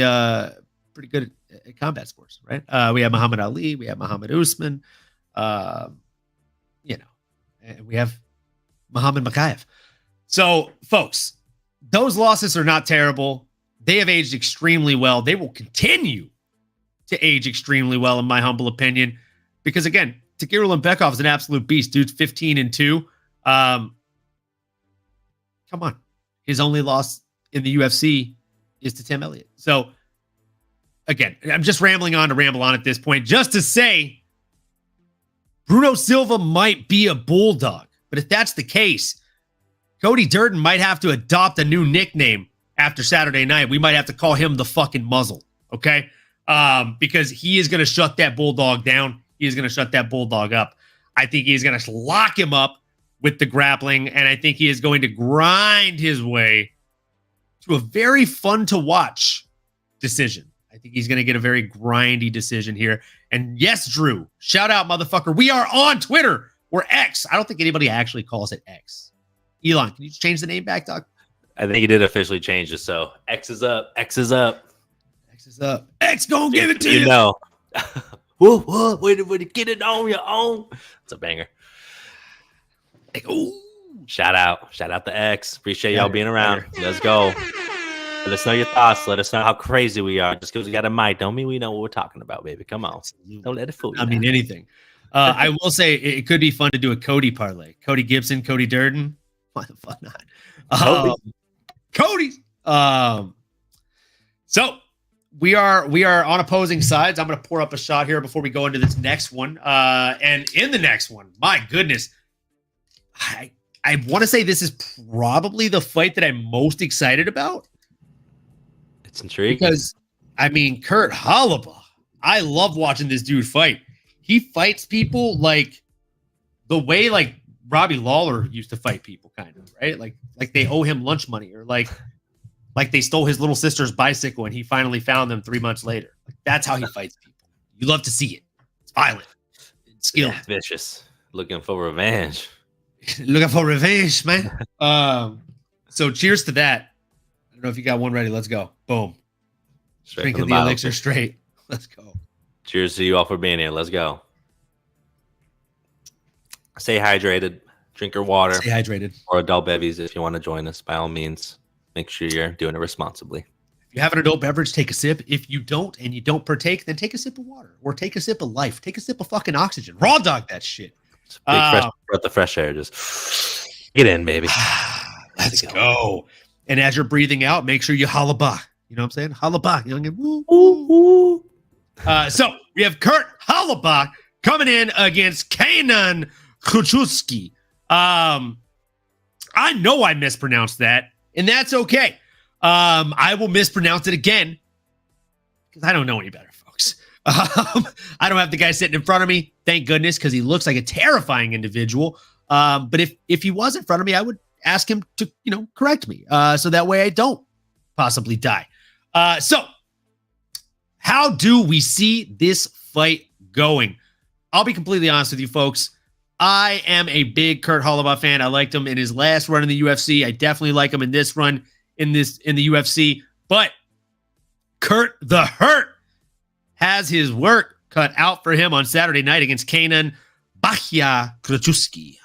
pretty good at combat sports, right? We have Muhammad Ali, we have Muhammad Usman, and we have Muhammad Makhayev. So, folks, those losses are not terrible. They have aged extremely well. They will continue to age extremely well, in my humble opinion, because again, Tagir Ulanbekov is an absolute beast. Dude's 15-2. Come on, his only loss in the UFC is to Tim Elliott. So, again, I'm just rambling on to ramble on at this point, just to say Bruno Silva might be a bulldog. But if that's the case, Cody Durden might have to adopt a new nickname after Saturday night. We might have to call him the fucking muzzle, okay? Because he is going to shut that bulldog down. He is going to shut that bulldog up. I think he's going to lock him up with the grappling, and I think he is going to grind his way to a very fun to watch decision. I think he's going to get a very grindy decision here. And yes, Drew, shout out, motherfucker. We are on Twitter. We're X. I don't think anybody actually calls it X. Elon, can you change the name back, Doc? I think he did officially change it. So X is up. X is up. X is up. X gonna give it to you. You know. Whoa, way to get it on your own. It's a banger. Like, ooh. Shout out to X. Appreciate y'all being around. Let's go. Let us know your thoughts. Let us know how crazy we are. Just because we got a mic don't mean we know what we're talking about, baby. Come on. Don't let it fool you. I mean anything. I will say it could be fun to do a Cody parlay. Cody Gibson, Cody Durden. Why the fuck not? Cody's. So we are on opposing sides. I'm going to pour up a shot here before we go into this next one. And in the next one, my goodness, I want to say this is probably the fight that I'm most excited about. It's intriguing. Because, I mean, Kurt Holobaugh, I love watching this dude fight. He fights people like the way like Robbie Lawler used to fight people, kind of, right? Like they owe him lunch money, or like they stole his little sister's bicycle and he finally found them 3 months later. Like, that's how he fights people. You love to see it. It's violent. It's skilled. Yeah, vicious. Looking for revenge. Looking for revenge, man. So cheers to that. I don't know if you got one ready. Let's go. Boom. Drinking the elixir straight. Let's go. Cheers to you all for being here. Let's go. Stay hydrated. Drink your water. Stay hydrated. Or adult bevies if you want to join us. By all means, make sure you're doing it responsibly. If you have an adult beverage, take a sip. If you don't and you don't partake, then take a sip of water or take a sip of life. Take a sip of fucking oxygen. Raw dog that shit. It's a big fresh breath of fresh air. Just get in, baby. Let's go. And as you're breathing out, make sure you holla back. You know what I'm saying? Holla back. You know, woo, woo, woo. So we have Kurt Holobaugh coming in against Kenan Kuchulski. I know I mispronounced that, and that's okay. I will mispronounce it again because I don't know any better, folks. I don't have the guy sitting in front of me, thank goodness, because he looks like a terrifying individual. But if he was in front of me, I would ask him to, correct me, so that way I don't possibly die. So how do we see this fight going? I'll be completely honest with you, folks. I am a big Kurt Holobaugh fan. I liked him in his last run in the UFC. I definitely like him in this run in the UFC. But Kurt the Hurt has his work cut out for him on Saturday night against Kenan Bachia Krzyzewski.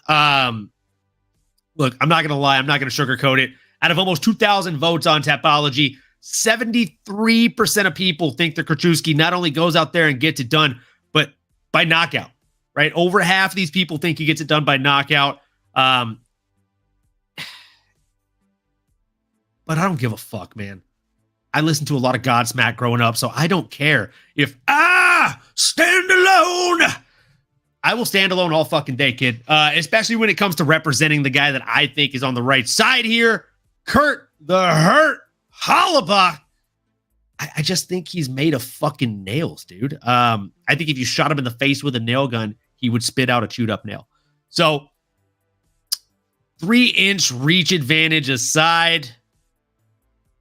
Look, I'm not going to lie. I'm not going to sugarcoat it. Out of almost 2,000 votes on Tapology, 73% of people think that Krzyzewski not only goes out there and gets it done, but by knockout, right? Over half of these people think he gets it done by knockout. But I don't give a fuck, man. I listened to a lot of Godsmack growing up, so I don't care if stand alone. I will stand alone all fucking day, kid. Especially when it comes to representing the guy that I think is on the right side here, Kurt the Hurt Hollabach. I just think he's made of fucking nails, dude. I think if you shot him in the face with a nail gun, he would spit out a chewed up nail. So 3-inch reach advantage aside,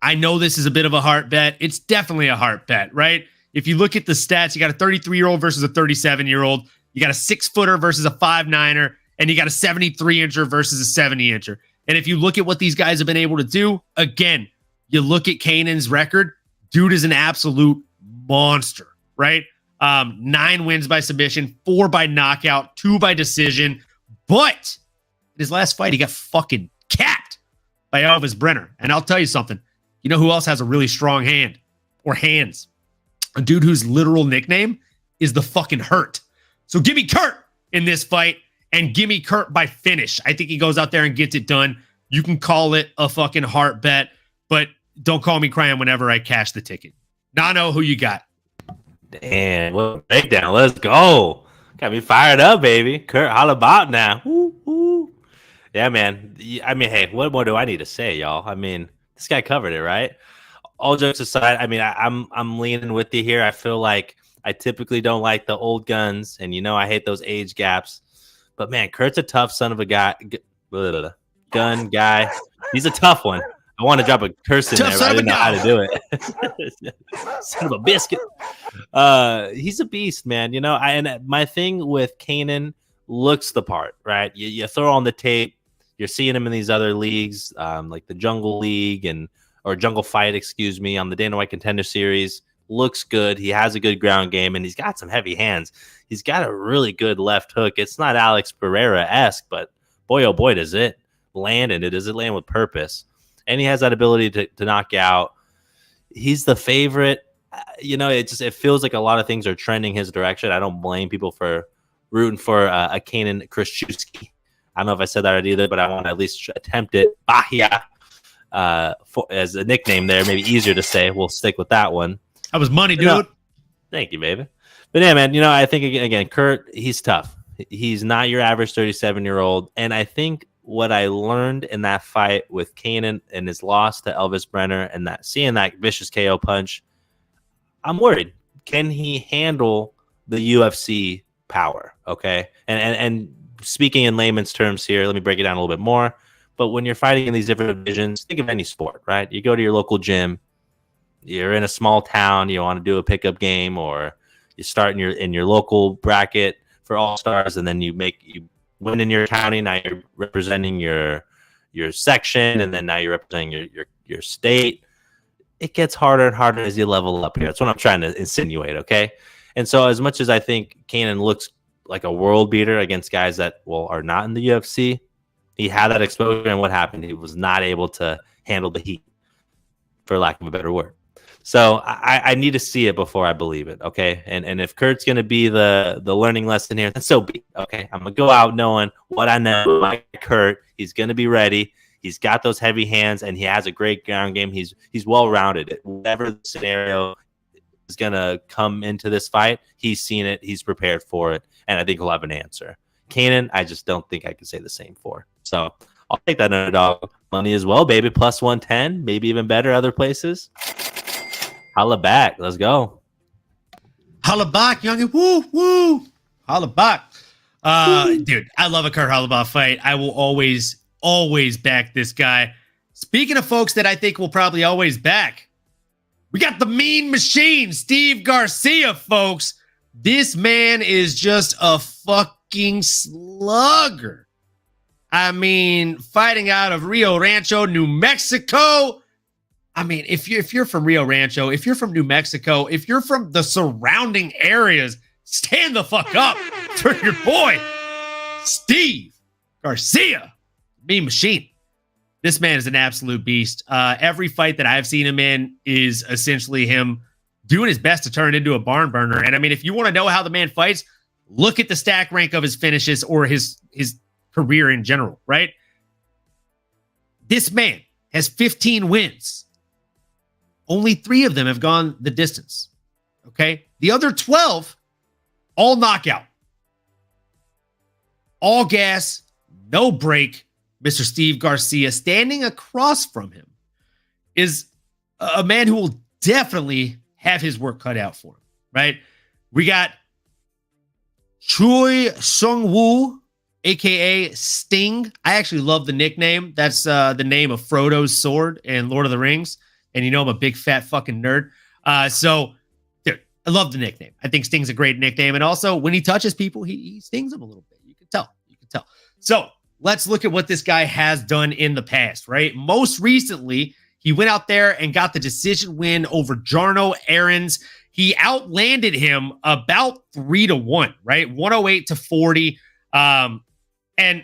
I know this is a bit of a heart bet. It's definitely a heart bet, right? If you look at the stats, you got a 33-year-old versus a 37-year-old. You got a 6-footer versus a 5'9"er, and you got a 73-incher versus a 70-incher. And if you look at what these guys have been able to do, again, you look at Kanan's record, dude is an absolute monster, right? 9 wins by submission, 4 by knockout, 2 by decision. But in his last fight, he got fucking capped by Elvis Brenner. And I'll tell you something. You know who else has a really strong hand or hands? A dude whose literal nickname is the fucking Hurt. So give me Kurt in this fight and give me Kurt by finish. I think he goes out there and gets it done. You can call it a fucking heart bet, but don't call me crying whenever I cash the ticket. Nano, who you got? Damn, what a breakdown. Let's go. Got me fired up, baby. Kurt, all about now. Woo, woo. Yeah, man. I mean, hey, what more do I need to say, y'all? I mean, this guy covered it, right? All jokes aside, I mean, I'm leaning with you here. I feel like I typically don't like the old guns, and I hate those age gaps. But man, Kurt's a tough son of a gun guy. He's a tough one. I want to drop a curse in there, but I didn't know how to do it. Son of a biscuit. He's a beast, man. And my thing with Kanan looks the part, right? You throw on the tape, you're seeing him in these other leagues, like the Jungle League or Jungle Fight, excuse me, on the Dana White Contender Series. Looks good. He has a good ground game, and he's got some heavy hands. He's got a really good left hook. It's not Alex Pereira-esque, but boy, oh boy, does it land, and does it land with purpose. And he has that ability to knock you out. He's the favorite. It feels like a lot of things are trending his direction. I don't blame people for rooting for a Kanan Krzyzewski. I don't know if I said that right either, but I want to at least attempt it. Bahia as a nickname there, maybe easier to say. We'll stick with that one. That was money, dude. Thank you, baby. But yeah, man, I think, again, Kurt, he's tough. He's not your average 37-year-old. And I think what I learned in that fight with Kanan and his loss to Elvis Brenner and seeing that vicious KO punch, I'm worried. Can he handle the UFC power? Okay. And speaking in layman's terms here, let me break it down a little bit more. But when you're fighting in these different divisions, think of any sport, right? You go to your local gym, you're in a small town, you want to do a pickup game, or you start in your local bracket for All-Stars, and then you win in your county. Now you're representing your section, and then now you're representing your state. It gets harder and harder as you level up here. That's what I'm trying to insinuate, okay? And so as much as I think Kanan looks like a world beater against guys that are not in the UFC, he had that exposure, and what happened? He was not able to handle the heat, for lack of a better word. So I need to see it before I believe it, okay? And if Kurt's going to be the learning lesson here, then so be it, okay? I'm going to go out knowing what I know. Like Kurt, he's going to be ready. He's got those heavy hands, and he has a great ground game. He's well-rounded. Whatever the scenario is going to come into this fight, he's seen it. He's prepared for it, and I think he'll have an answer. Kanan, I just don't think I can say the same for. So I'll take that underdog money as well, baby. Plus 110, maybe even better other places. Holla back. Let's go. Holla back, youngin. Woo, woo. Holla back. Dude, I love a Kurt Hollabach fight. I will always back this guy. Speaking of folks that I think will probably always back, we got the Mean Machine, Steve Garcia, folks. This man is just a fucking slugger. I mean, fighting out of Rio Rancho, New Mexico. I mean, if you're from Rio Rancho, if you're from New Mexico, if you're from the surrounding areas, stand the fuck up for your boy. Steve Garcia, Mean Machine. This man is an absolute beast. Every fight that I've seen him in is essentially him doing his best to turn it into a barn burner. And I mean, if you want to know how the man fights, look at the stack rank of his finishes or his career in general, right? This man has 15 wins. Only 3 of them have gone the distance. Okay? The other 12, all knockout. All gas, no break. Mr. Steve Garcia, standing across from him, is a man who will definitely have his work cut out for him, right? We got Choi Sung-woo, a.k.a. Sting. I actually love the nickname. That's the name of Frodo's sword in Lord of the Rings. And you know I'm a big fat fucking nerd. So, dude, I love the nickname. I think Sting's a great nickname. And also, when he touches people, he stings them a little bit. You can tell. So, let's look at what this guy has done in the past, right? Most recently, he went out there and got the decision win over Jarno Aarons. He outlanded him about 3-1, right? 108-40. And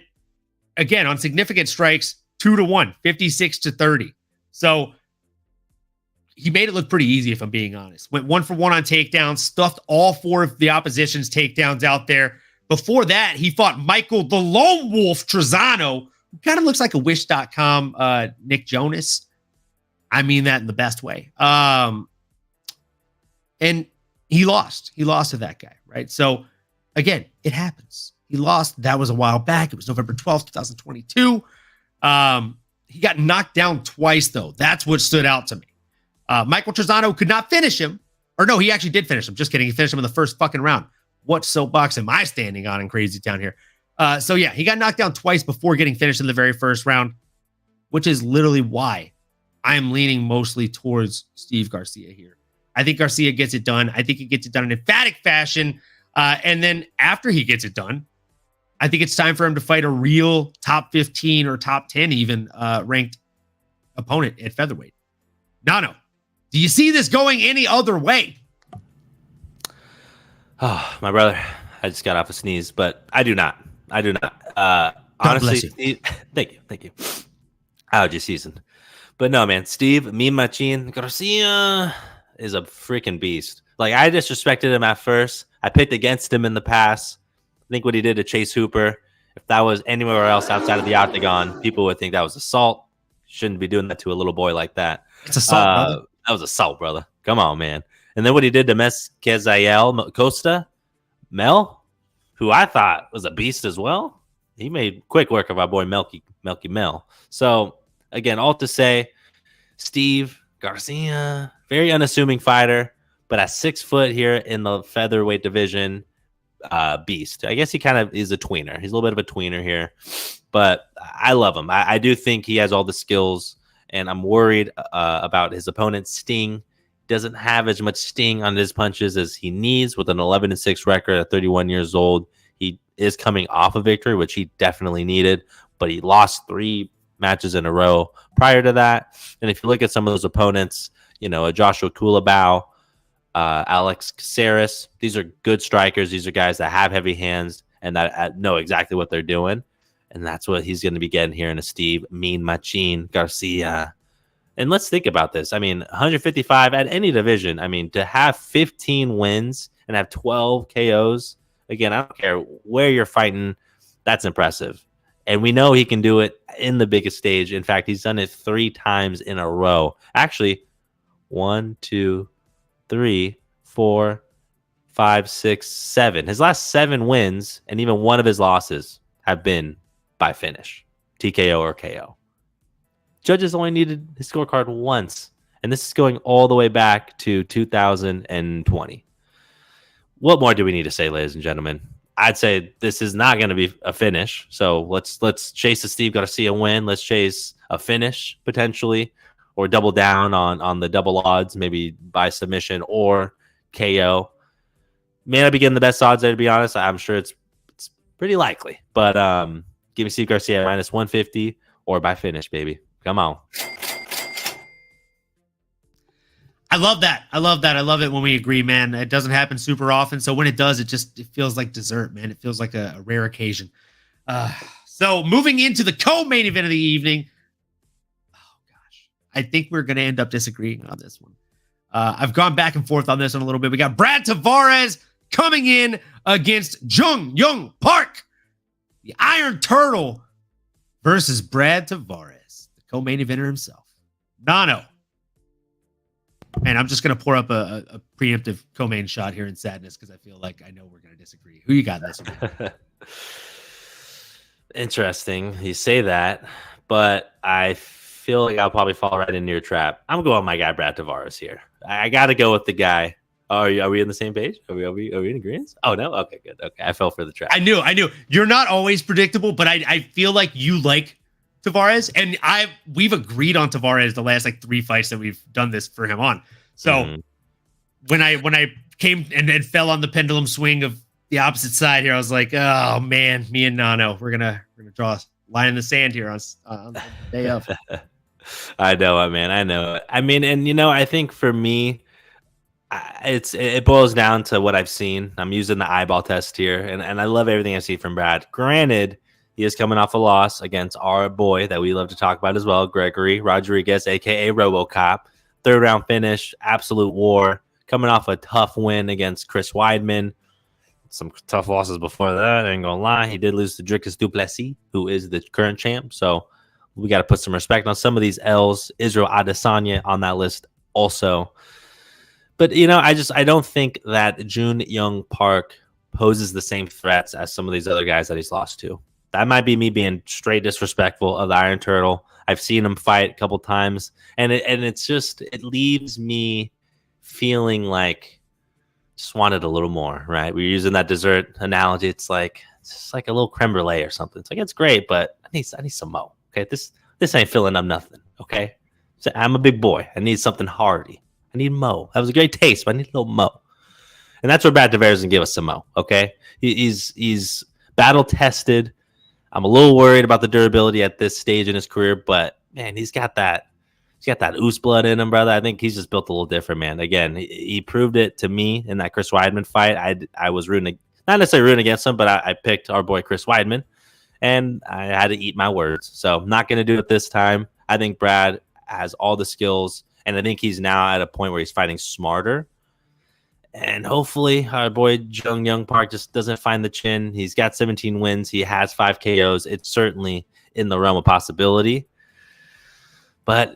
again, on significant strikes, 2-1, 56-30. So he made it look pretty easy, if I'm being honest. Went 1 for 1 on takedowns, stuffed all 4 of the opposition's takedowns out there. Before that, he fought Michael the Lone Wolf Trezano, who kind of looks like a Wish.com Nick Jonas. I mean that in the best way. And he lost. He lost to that guy, right? So, again, it happens. He lost. That was a while back. It was November 12th, 2022. He got knocked down twice, though. That's what stood out to me. Michael Trezano could not finish him. Or no, he actually did finish him. Just kidding. He finished him in the first fucking round. What soapbox am I standing on in Crazy Town here? So, yeah, he got knocked down twice before getting finished in the very first round, which is literally why I'm leaning mostly towards Steve Garcia here. I think Garcia gets it done. I think he gets it done in emphatic fashion. And then after he gets it done, I think it's time for him to fight a real top 15 or top 10 even ranked opponent at featherweight. Nano, do you see this going any other way? Oh, my brother, I just got off a sneeze, but I do not. Honestly, Steve, thank you. Allergy season. But no, man, Steve, Mean Machine Garcia is a freaking beast. Like, I disrespected him at first. I picked against him in the past. I think what he did to Chase Hooper, if that was anywhere else outside of the octagon, people would think that was assault. Shouldn't be doing that to a little boy like that. It's assault, brother. That was assault, brother. Come on, man. And then what he did to Mesquezael Costa, Mel, who I thought was a beast as well. He made quick work of our boy Melky Mel. So, again, all to say, Steve Garcia, very unassuming fighter, but at 6 foot here in the featherweight division, beast. I guess he kind of is a tweener. He's a little bit of a tweener here, but I love him. I do think he has all the skills, and I'm worried about his opponent, Sting. Doesn't have as much sting on his punches as he needs with an 11-6 record at 31 years old. He is coming off a victory, which he definitely needed, but he lost 3 matches in a row prior to that. And if you look at some of those opponents, you know, Joshua Kulabau, Alex Caceres, these are good strikers. These are guys that have heavy hands and that know exactly what they're doing. And that's what he's going to be getting here in a Steve Mean Machine Garcia. And let's think about this. I mean, 155 at any division. I mean, to have 15 wins and have 12 KOs, again, I don't care where you're fighting, that's impressive. And we know he can do it in the biggest stage. In fact, he's done it 3 times in a row. Actually, 1, 2, 3, 4, 5, 6, 7. His last 7 wins, and even one of his losses, have been by finish, TKO or KO. Judges only needed his scorecard once, and this is going all the way back to 2020. What more do we need to say, ladies and gentlemen? I'd say this is not going to be a finish, so let's chase a Steve Garcia win. Let's chase a finish, potentially, or double down on the double odds, maybe by submission or KO. May not be getting the best odds there, to be honest. I'm sure it's pretty likely, but give me Steve Garcia minus 150 or by finish, baby. Come on. I love that. I love it when we agree, man. It doesn't happen super often. So when it does, it feels like dessert, man. It feels like a rare occasion. So moving into the co-main event of the evening. Oh gosh, I think we're going to end up disagreeing on this one. I've gone back and forth on this one a little bit. We got Brad Tavares coming in against Jung Young Park, the Iron Turtle, versus Brad Tavares, the co-main eventer himself. Nano. Man, I'm just going to pour up a preemptive co-main shot here in sadness because I feel like I know we're going to disagree. Who you got in this one? Interesting. You say that, but I feel like I'll probably fall right into your trap. I'm going with my guy, Brad Tavares here. I got to go with the guy. Are we on the same page? Are we in agreement? Oh, no? Okay, good. Okay, I fell for the trap. I knew. You're not always predictable, but I feel like you like Tavares, and we've agreed on Tavares the last like 3 fights that we've done this for him on. So when I came and then fell on the pendulum swing of the opposite side here, I was like, oh man, me and Nano, we're gonna draw a line in the sand here on the day of. I know it, man. I know it. I mean, and I think for me, it boils down to what I've seen. I'm using the eyeball test here, and I love everything I see from Brad. Granted, he is coming off a loss against our boy that we love to talk about as well, Gregory Rodriguez, a.k.a. RoboCop. 3rd-round finish, absolute war. Coming off a tough win against Chris Weidman. Some tough losses before that, I ain't going to lie. He did lose to Dricus du Plessis, who is the current champ. So we got to put some respect on some of these L's. Israel Adesanya on that list also. But, I don't think that Jun Young Park poses the same threats as some of these other guys that he's lost to. That might be me being straight disrespectful of the Iron Turtle. I've seen him fight a couple times, and it leaves me feeling like just wanted a little more, right? We're using that dessert analogy. It's just like a little creme brulee or something. It's like, it's great, but I need some mo. Okay, this ain't filling up nothing. Okay, so I'm a big boy. I need something hearty. I need mo. That was a great taste, but I need a little mo. And that's where Brad Tavares can give us some mo. Okay, he's battle tested. I'm a little worried about the durability at this stage in his career, but man, he's got that oos blood in him, brother. I think he's just built a little different, man. Again, he proved it to me in that Chris Weidman fight. I was not necessarily rooting against him, but I picked our boy Chris Weidman, and I had to eat my words. So I'm not going to do it this time. I think Brad has all the skills, and I think he's now at a point where he's fighting smarter. And hopefully our boy Jung Young Park just doesn't find the chin. He's got 17 wins. He has 5 KOs. It's certainly in the realm of possibility. But,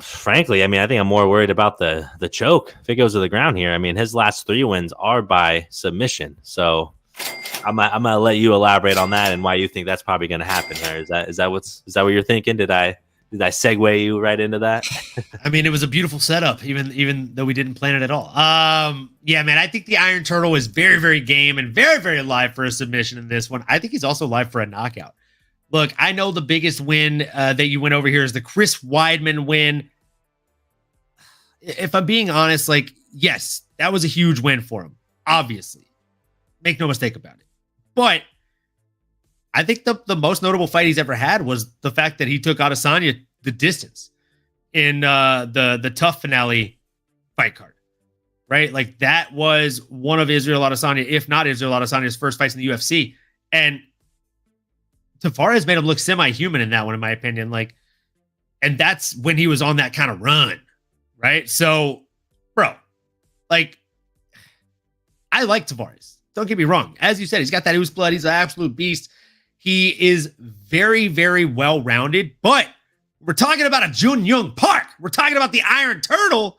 frankly, I think I'm more worried about the choke if it goes to the ground here. I mean, his last 3 wins are by submission. So I'm going to let you elaborate on that and why you think that's probably going to happen here. Is that what you're thinking? Did I segue you right into that? I mean, it was a beautiful setup, even though we didn't plan it at all. Yeah, man, I think the Iron Turtle is very, very game and very, very live for a submission in this one. I think he's also live for a knockout. Look, I know the biggest win that you went over here is the Chris Weidman win. If I'm being honest, yes, that was a huge win for him, obviously. Make no mistake about it. But I think the most notable fight he's ever had was the fact that he took Adesanya the distance in the tough finale fight card, right? Like that was one of Israel Adesanya, if not Israel Adesanya's first fights in the UFC. And Tavares made him look semi-human in that one, in my opinion. And that's when he was on that kind of run, right? So, bro, I like Tavares. Don't get me wrong. As you said, he's got that ooze blood. He's an absolute beast. He is very, very well-rounded, but we're talking about a Jun Young Park. We're talking about the Iron Turtle.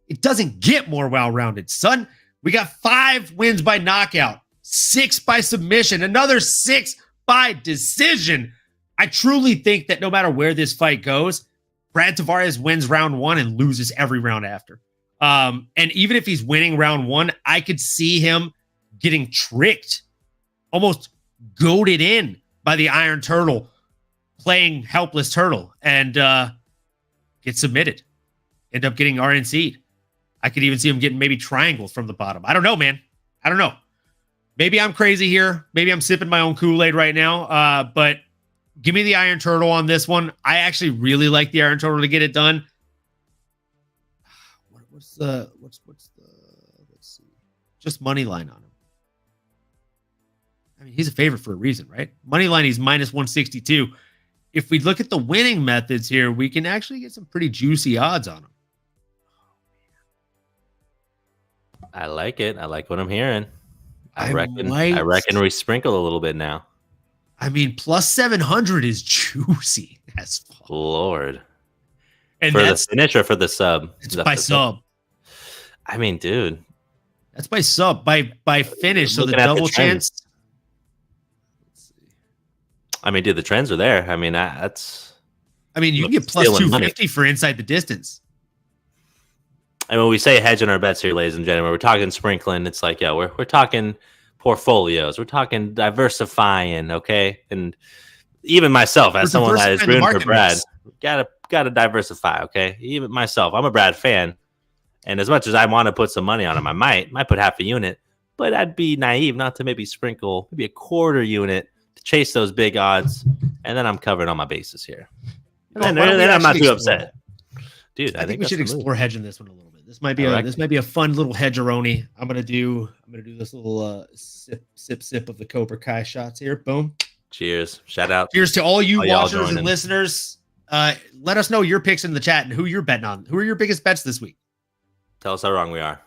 It doesn't get more well-rounded, son. We got 5 wins by knockout, 6 by submission, another 6 by decision. I truly think that no matter where this fight goes, Brad Tavares wins round 1 and loses every round after. And even if he's winning round 1, I could see him getting tricked, almost goaded in by the Iron Turtle, playing helpless turtle, and get submitted. End up getting RNC'd. I could even see him getting maybe triangled from the bottom. I don't know, man. I don't know. Maybe I'm crazy here. Maybe I'm sipping my own Kool-Aid right now. But give me the Iron Turtle on this one. I actually really like the Iron Turtle to get it done. What's the let's see. Just money line on him. I mean, he's a favorite for a reason, right? Money line, he's minus 162. If we look at the winning methods here, we can actually get some pretty juicy odds on him. I like it. I like what I'm hearing. I reckon we sprinkle a little bit now. I mean, plus 700 is juicy as fuck. Lord. And for that's the finish or for the sub? It's by sub. I mean, dude. That's by sub. By finish. So the double chance. I mean, dude, the trends are there. I mean, that's. I mean, you can get plus 250 for inside the distance. And when we say hedge in our bets here, ladies and gentlemen, we're talking sprinkling. It's like, yeah, we're talking portfolios. We're talking diversifying, okay? And even myself, as someone that is rooting for Brad, gotta diversify, okay? Even myself, I'm a Brad fan, and as much as I want to put some money on him, I might put half a unit, but I'd be naive not to maybe sprinkle maybe a quarter unit to chase those big odds, and then I'm covering all my bases here. And then I'm not too upset. Dude, I think we should explore hedging this one a little bit. This might be a fun little hedgeroni. I'm gonna do this little sip of the Cobra Kai shots here. Boom. Cheers. Shout out. Cheers to all you watchers and listeners. Let us know your picks in the chat and who you're betting on. Who are your biggest bets this week? Tell us how wrong we are.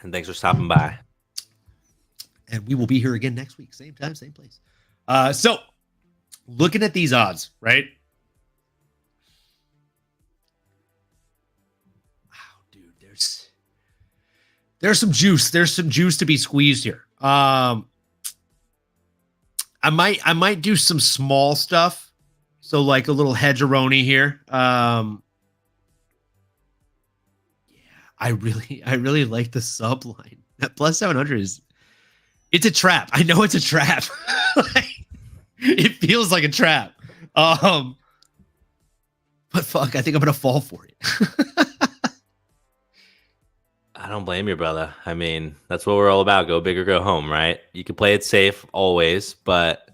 And thanks for stopping by. And we will be here again next week. Same time, same place. So looking at these odds, right? There's some juice. There's some juice to be squeezed here. I might do some small stuff. So like a little hedgeroni here. Yeah, I really like the sub line. That plus 700 it's a trap. I know it's a trap. It feels like a trap. But fuck, I think I'm gonna fall for it. I don't blame you, brother. I mean, that's what we're all about. Go big or go home, right? You can play it safe always, but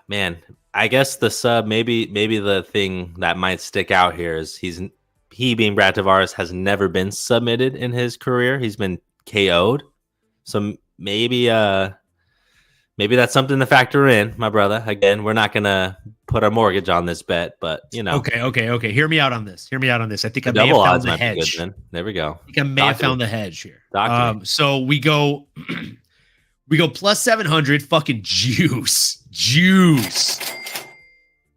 man, I guess the sub, maybe the thing that might stick out here is he being Brad Tavares has never been submitted in his career. He's been KO'd. So maybe that's something to factor in, my brother. Again, we're not gonna put our mortgage on this bet, but you know. Okay. Hear me out on this. I think I may have found the hedge. Good, there we go. I think I may have found the hedge here. So we go plus 700. Fucking juice,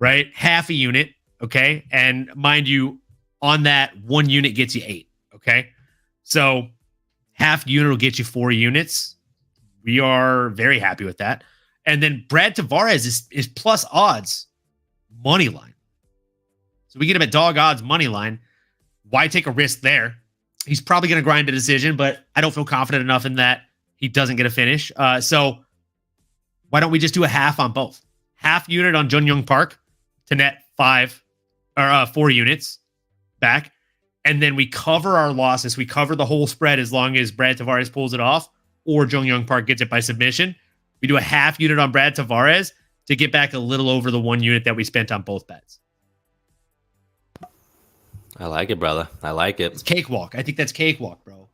right? Half a unit, okay. And mind you, on that 1 unit gets you 8. Okay, so half unit will get you 4 units. We are very happy with that. And then Brad Tavares is plus odds money line. So we get him at dog odds money line. Why take a risk there? He's probably going to grind a decision, but I don't feel confident enough in that he doesn't get a finish. So why don't we just do a half on both? Half unit on Jun Young Park to net 4 units back. And then we cover our losses. We cover the whole spread as long as Brad Tavares pulls it off or Jun Young Park gets it by submission. We do a half unit on Brad Tavares to get back a little over the 1 unit that we spent on both bets. I like it, brother. I like it. It's cakewalk. I think that's cakewalk, bro.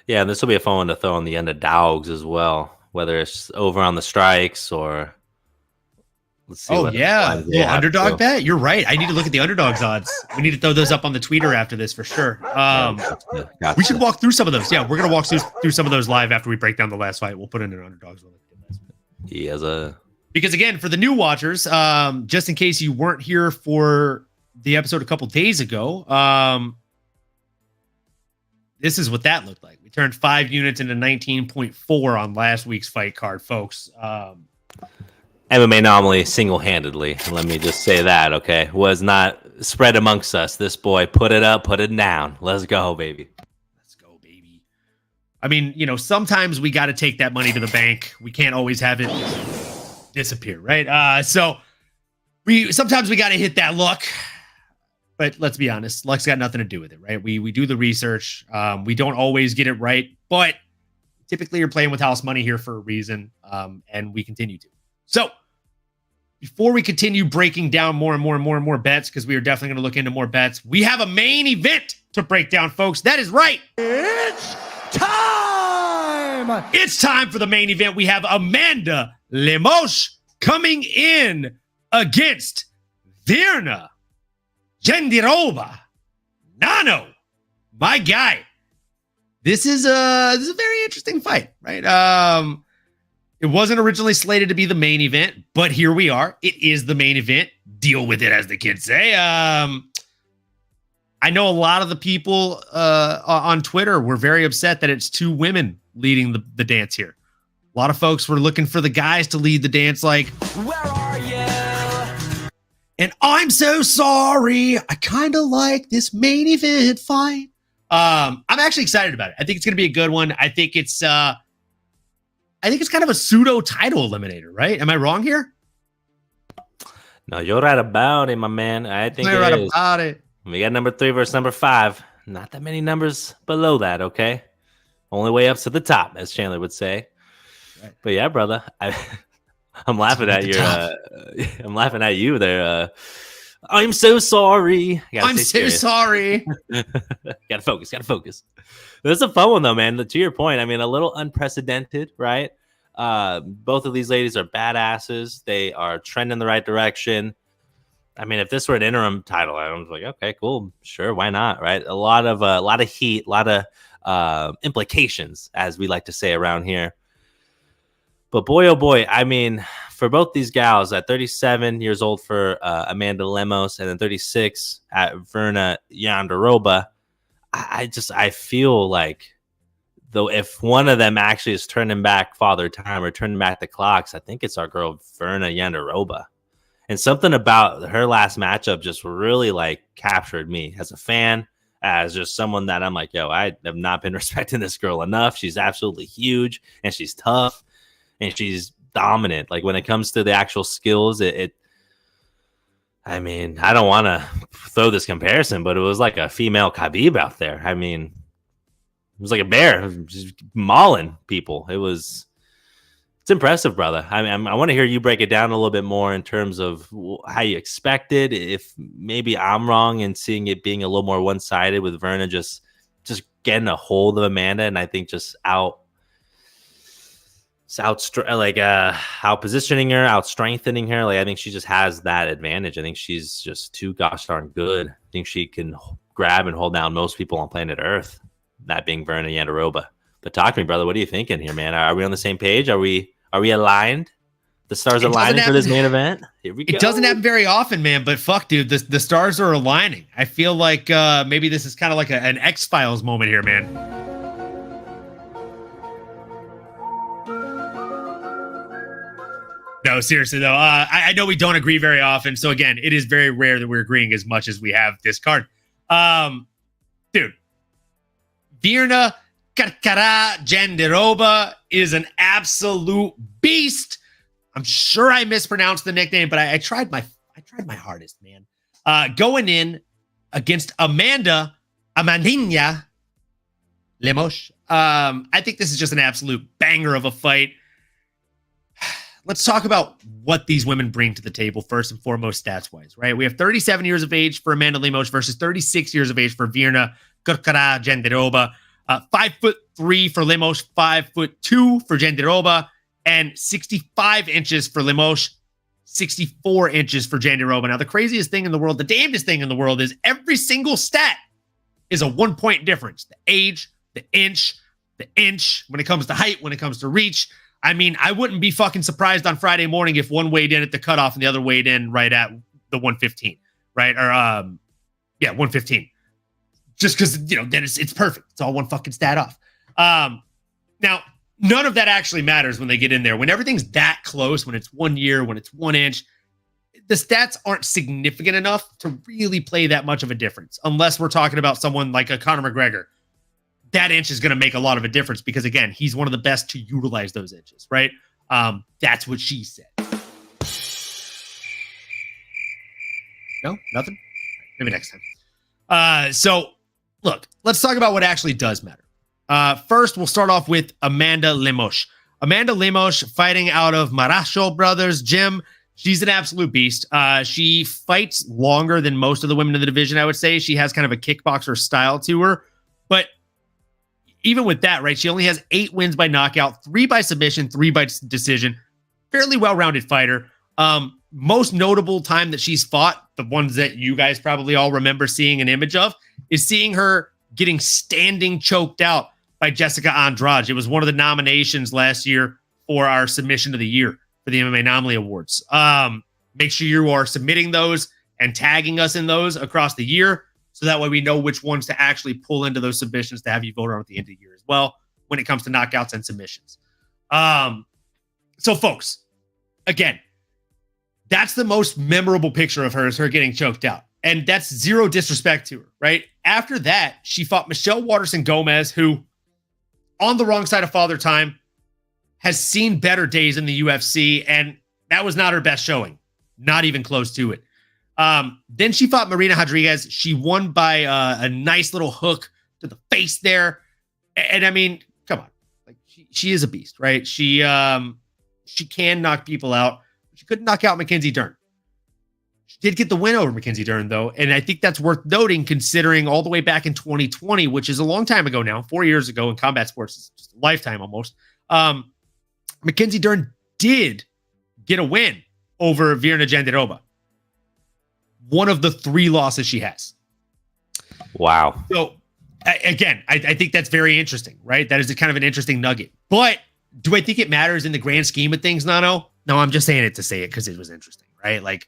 Yeah, and this will be a fun one to throw on the end of dogs as well, whether it's over on the strikes or let's see. Oh, yeah. Little underdog bet? You're right. I need to look at the underdogs odds. We need to throw those up on the tweeter after this for sure. Gotcha. We should walk through some of those. Yeah, we're going to walk through some of those live after we break down the last fight. We'll put in an underdogs. Because again, for the new watchers, just in case you weren't here for the episode a couple days ago, this is what that looked like. We turned 5 units into 19.4 on last week's fight card, folks. MMAnomaly single-handedly, let me just say that, okay, was not spread amongst us. This boy put it up, put it down. Let's go, baby. I mean, you know, sometimes we got to take that money to the bank. We can't always have it disappear, right? So sometimes we got to hit that luck. But let's be honest, luck's got nothing to do with it, right? We do the research. We don't always get it right, but typically you're playing with house money here for a reason, and we continue to. So before we continue breaking down more and more bets, because we are definitely going to look into more bets, we have a main event to break down, folks. That is right. It's time! much. It's time for the main event. We have Amanda Lemos coming in against Virna Jandiroba. Nano, my guy. This is a very interesting fight, right? It wasn't originally slated to be the main event, but here we are. It is the main event. Deal with it, as the kids say. I know a lot of the people on Twitter were very upset that it's two women leading the dance here. A lot of folks were looking for the guys to lead the dance like, where are you? And I'm so sorry. I kind of like this main event fight. I'm actually excited about it. I think it's going to be a good one. I think it's kind of a pseudo title eliminator, right? Am I wrong here? No, you're right about it, my man. I think You're right about it. We got number 3 versus number 5. Not that many numbers below that, okay? Only way up to the top, as Chandler would say. Right. But yeah, brother, I'm laughing at your. I'm laughing at you there. I'm so sorry. I'm so sorry. Gotta focus. This is a fun one though, man. To your point, I mean, a little unprecedented, right? Both of these ladies are badasses. They are trending in the right direction. I mean, if this were an interim title, I was like, okay, cool, sure, why not, right? A lot of heat, a lot of implications, as we like to say around here. But boy, oh boy, I mean, for both these gals, at 37 years old for Amanda Lemos, and then 36 at Virna Jandiroba, I feel like, though, if one of them actually is turning back Father Time or turning back the clocks, I think it's our girl Virna Jandiroba. And something about her last matchup just really like captured me as a fan, as just someone that I'm like, yo, I have not been respecting this girl enough. She's absolutely huge and she's tough and she's dominant. Like when it comes to the actual skills, I mean, I don't want to throw this comparison, but it was like a female Khabib out there. I mean, it was like a bear just mauling people. It's impressive, brother. I mean, I want to hear you break it down a little bit more in terms of how you expected. If maybe I'm wrong in seeing it being a little more one-sided with Virna just getting a hold of Amanda, and I think just out positioning her, out strengthening her. Like I think she just has that advantage. I think she's just too gosh darn good. I think she can grab and hold down most people on planet Earth. That being Virna Jandiroba. But talk to me, brother. What are you thinking here, man? Are we on the same page? Are we aligned? The stars aligning for this main event? Here we go. It doesn't happen very often, man, but fuck, dude, the stars are aligning. I feel like maybe this is kind of like an X-Files moment here, man. No, seriously, though, I know we don't agree very often. So, again, it is very rare that we're agreeing as much as we have this card. Dude, Virna Jandiroba is an absolute beast. I'm sure I mispronounced the nickname, but I tried my hardest, man. Going in against Amanda Lemos. I think this is just an absolute banger of a fight. Let's talk about what these women bring to the table first and foremost, stats-wise, right? We have 37 years of age for Amanda Lemos versus 36 years of age for Virna Jandiroba. 5'3" for Lemos, 5'2" for Jandiroba, and 65 inches for Lemos, 64 inches for Jandiroba. Now, the craziest thing in the world, the damnedest thing in the world is every single stat is a 1-point difference. The age, the inch, when it comes to height, when it comes to reach. I mean, I wouldn't be fucking surprised on Friday morning if one weighed in at the cutoff and the other weighed in right at the 115, right? Or, 115. Just because, then it's perfect. It's all one fucking stat off. Now, none of that actually matters when they get in there. When everything's that close, when it's 1 year, when it's 1 inch, the stats aren't significant enough to really play that much of a difference. Unless we're talking about someone like a Conor McGregor. That inch is going to make a lot of a difference because, again, he's one of the best to utilize those inches, right? That's what she said. No? Nothing? Maybe next time. So, look, let's talk about what actually does matter. First, we'll start off with Amanda Lemos. Amanda Lemos fighting out of Maracho Brothers Gym. She's an absolute beast. She fights longer than most of the women in the division, I would say. She has kind of a kickboxer style to her. But even with that, right, she only has 8 wins by knockout, 3 by submission, 3 by decision. Fairly well-rounded fighter. Most notable time that she's fought, the ones that you guys probably all remember seeing an image of, is seeing her getting standing choked out by Jessica Andrade. It was one of the nominations last year for our submission of the year for the MMAnomaly Awards. Make sure you are submitting those and tagging us in those across the year, so that way we know which ones to actually pull into those submissions to have you vote on at the end of the year as well when it comes to knockouts and submissions. So folks, again, that's the most memorable picture of her, is her getting choked out. And that's zero disrespect to her, right? After that, she fought Michelle Waterson Gomez, who, on the wrong side of Father Time, has seen better days in the UFC, and that was not her best showing. Not even close to it. Then she fought Marina Rodriguez. She won by a nice little hook to the face there. And I mean, come on. Like she is a beast, right? She can knock people out. She couldn't knock out Mackenzie Dern. She did get the win over Mackenzie Dern, though, and I think that's worth noting considering all the way back in 2020, which is a long time ago now, 4 years ago in combat sports, it's just a lifetime almost. Mackenzie Dern did get a win over Virna Jandiroba. One of the 3 losses she has. Wow. So, again, I think that's very interesting, right? That is kind of an interesting nugget. But do I think it matters in the grand scheme of things, Nano? No, I'm just saying it to say it because it was interesting, right? Like,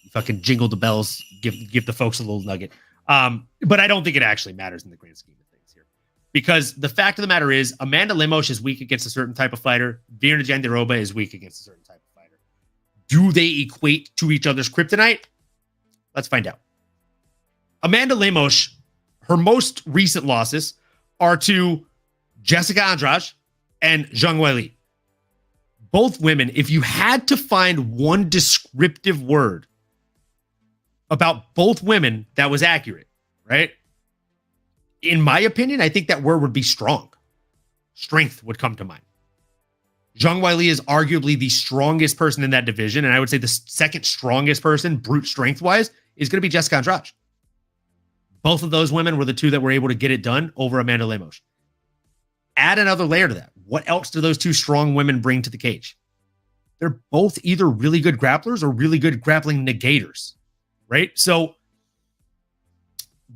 you fucking jingle the bells, give the folks a little nugget. But I don't think it actually matters in the grand scheme of things here. Because the fact of the matter is, Amanda Lemos is weak against a certain type of fighter. Virna Jandiroba is weak against a certain type of fighter. Do they equate to each other's kryptonite? Let's find out. Amanda Lemos, her most recent losses are to Jessica Andrade and Zhang Weili. Both women, if you had to find one descriptive word about both women that was accurate, right? In my opinion, I think that word would be strong. Strength would come to mind. Zhang Weili is arguably the strongest person in that division, and I would say the second strongest person, brute strength-wise, is going to be Jessica Andrade. Both of those women were the 2 that were able to get it done over Amanda Lemos. Add another layer to that. What else do those 2 strong women bring to the cage? They're both either really good grapplers or really good grappling negators, right? So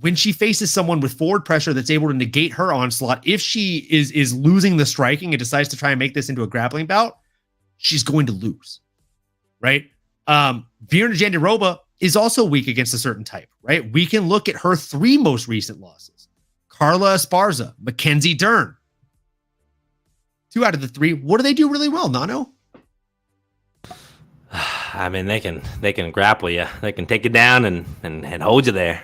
when she faces someone with forward pressure that's able to negate her onslaught, if she is losing the striking and decides to try and make this into a grappling bout, she's going to lose, right? Virna Jandiroba is also weak against a certain type, right? We can look at her 3 most recent losses. Carla Esparza, Mackenzie Dern. 2 out of the 3. What do they do really well, Nano? I mean, they can grapple you. They can take you down and hold you there.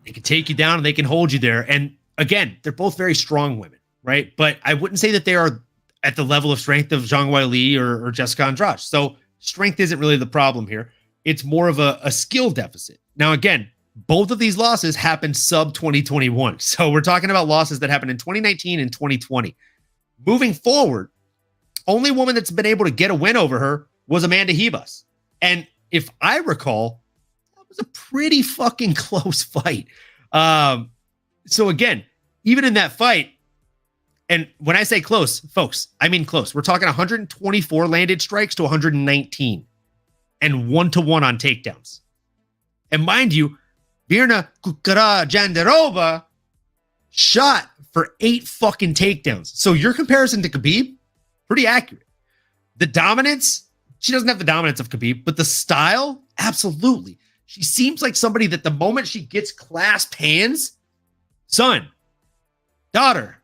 They can take you down and they can hold you there. And again, they're both very strong women, right? But I wouldn't say that they are at the level of strength of Zhang Weili or Jessica Andrade. So strength isn't really the problem here. It's more of a skill deficit. Now, again, both of these losses happened sub 2021. So we're talking about losses that happened in 2019 and 2020. Moving forward, only woman that's been able to get a win over her was Amanda Ribas. And if I recall, that was a pretty fucking close fight. So again, even in that fight, and when I say close, folks, I mean close. We're talking 124 landed strikes to 119 and 1-to-1 on takedowns. And mind you, Virna Jandiroba shot for 8 fucking takedowns. So your comparison to Khabib, pretty accurate. The dominance, she doesn't have the dominance of Khabib, but the style, absolutely. She seems like somebody that the moment she gets clasped hands, son, daughter,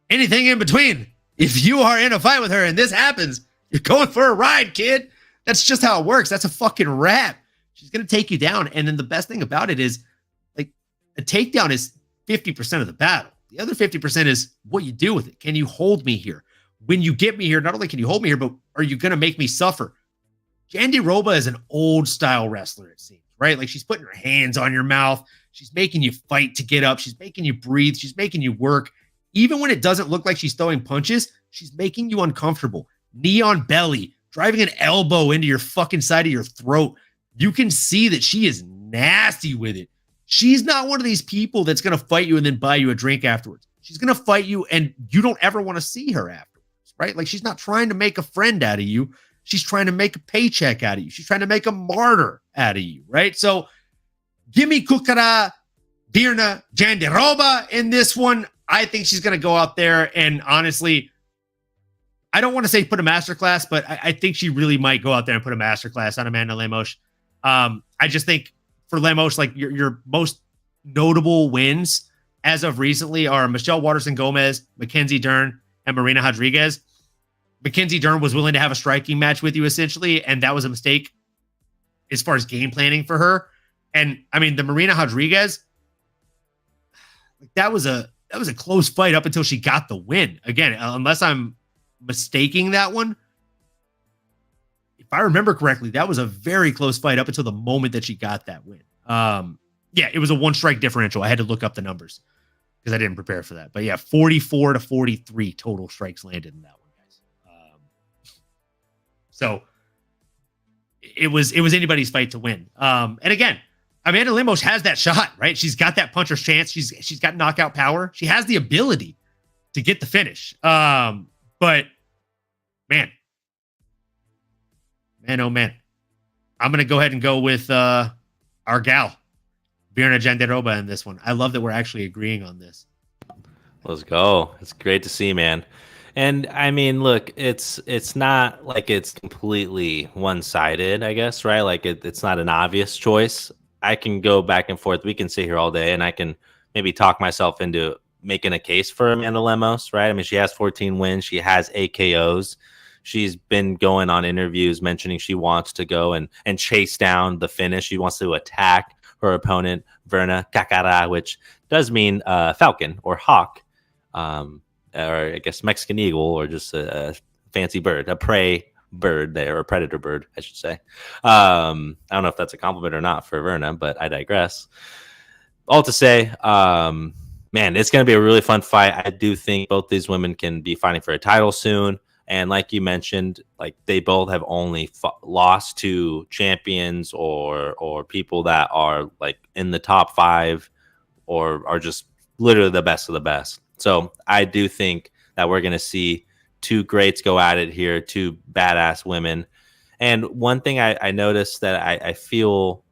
anything in between, if you are in a fight with her and this happens, you're going for a ride, kid. That's just how it works. That's a fucking wrap. She's going to take you down. And then the best thing about it is, like, a takedown is 50% of the battle. The other 50% is what you do with it. Can you hold me here? When you get me here, not only can you hold me here, but are you going to make me suffer? Jandiroba is an old style wrestler, it seems, right? Like, she's putting her hands on your mouth. She's making you fight to get up. She's making you breathe. She's making you work. Even when it doesn't look like she's throwing punches, she's making you uncomfortable. Knee on belly, driving an elbow into your fucking side of your throat. You can see that she is nasty with it. She's not one of these people that's going to fight you and then buy you a drink afterwards. She's going to fight you and you don't ever want to see her afterwards, right? Like she's not trying to make a friend out of you. She's trying to make a paycheck out of you. She's trying to make a martyr out of you, right? So give me Kukara Virna Jandiroba in this one. I think she's going to go out there and honestly, I don't want to say put a masterclass, but I think she really might go out there and put a masterclass on Amanda Lemos. I just think for Lemos, like your most notable wins as of recently are Michelle Waterson-Gomez, Mackenzie Dern, and Marina Rodriguez. Mackenzie Dern was willing to have a striking match with you essentially, and that was a mistake as far as game planning for her. And I mean, the Marina Rodriguez, that was a close fight up until she got the win. Again, unless I'm mistaking that one, if I remember correctly, that was a very close fight up until the moment that she got that win. Yeah, it was a 1 strike differential. I had to look up the numbers because I didn't prepare for that. But yeah, 44 to 43 total strikes landed in that one, guys. So it was anybody's fight to win. And again, Amanda Lemos has that shot, right? She's got that puncher's chance. She's got knockout power. She has the ability to get the finish. But man, oh man, I'm gonna go ahead and go with our gal, Virna Jandiroba in this one. I love that we're actually agreeing on this. Let's go. It's great to see, man. And I mean, look, it's not like it's completely one-sided, I guess, right? Like it's not an obvious choice. I can go back and forth. We can sit here all day, and I can maybe talk myself into making a case for Amanda Lemos, right? I mean, she has 14 wins. She has AKOs. She's been going on interviews mentioning she wants to go and chase down the finish. She wants to attack her opponent, Virna Kakara, which does mean falcon or hawk, or I guess Mexican eagle, or just a fancy bird, a prey bird there, or predator bird, I should say. I don't know if that's a compliment or not for Virna, but I digress. All to say, man, it's going to be a really fun fight. I do think both these women can be fighting for a title soon. And like you mentioned, like they both have only lost to champions or people that are like in the top 5 or are just literally the best of the best. So I do think that we're going to see 2 greats go at it here, 2 badass women. And one thing I noticed that I feel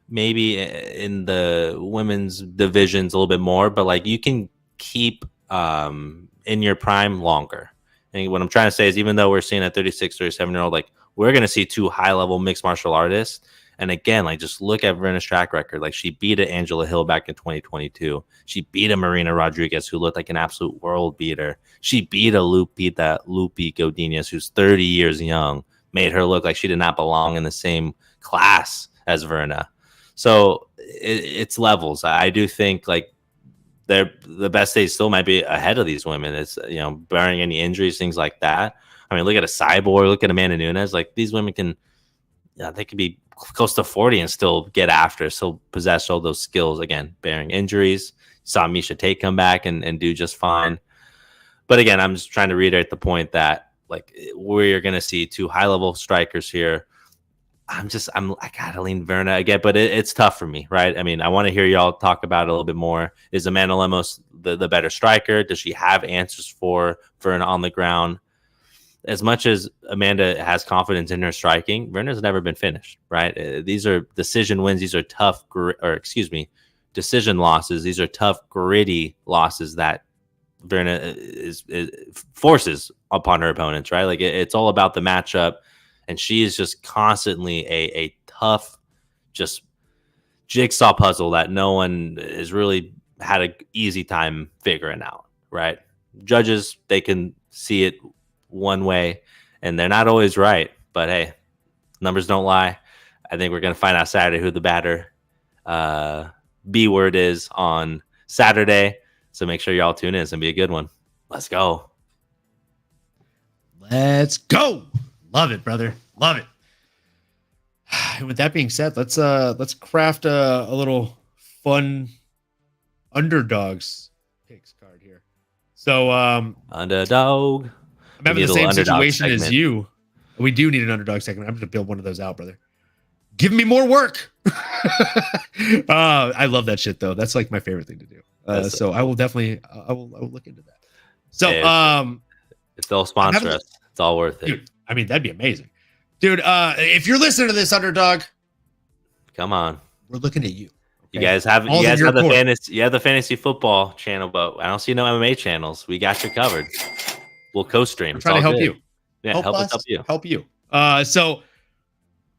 maybe in the women's divisions a little bit more, but like you can keep in your prime longer. And what I'm trying to say is, even though we're seeing a 36, 37-year-old, like we're going to see 2 high-level mixed martial artists. And again, like just look at Virna's track record. Like she beat a Angela Hill back in 2022. She beat a Marina Rodriguez, who looked like an absolute world beater. She beat a Lupi Godinez, who's 30 years young, made her look like she did not belong in the same class as Virna. So it's levels. I do think like the best days still might be ahead of these women. It's, you know, barring any injuries, things like that. I mean, look at a Cyborg, look at Amanda Nunes. Like these women can, they could be close to 40 and still get after, still possess all those skills. Again, bearing injuries. Saw Misha Tate come back and do just fine. But again, I'm just trying to reiterate the point that like we're going to see 2 high-level strikers here. I gotta lean Virna again, but it's tough for me, right? I mean, I want to hear y'all talk about it a little bit more. Is Amanda Lemos the better striker? Does she have answers for Virna on the ground? As much as Amanda has confidence in her striking, Virna's never been finished, right? These are decision wins. These are tough, decision losses. These are tough, gritty losses that Virna is forces upon her opponents, right? Like it's all about the matchup. And she is just constantly a tough, just jigsaw puzzle that no one has really had an easy time figuring out, right? Judges, they can see it one way, and they're not always right. But hey, numbers don't lie. I think we're going to find out Saturday who the batter B word is on Saturday. So make sure y'all tune in. It's going to be a good one. Let's go. Let's go. Love it, brother. Love it. And with that being said, let's craft a little fun underdogs picks card here. So underdog. I'm having the same situation as you. We do need an underdog segment. I'm going to build one of those out, brother. giving me more work. I love that shit though. That's like my favorite thing to do. So I will definitely, I will look into that. So, if they'll sponsor us, it's all worth it. Dude, I mean, that'd be amazing, dude. If you're listening to this, Underdog, come on, we're looking at you. Okay? You guys have the fantasy football channel, but I don't see no MMA channels. We got you covered. We'll co-stream. I'm trying to help you. Yeah, help us help you. Help you. So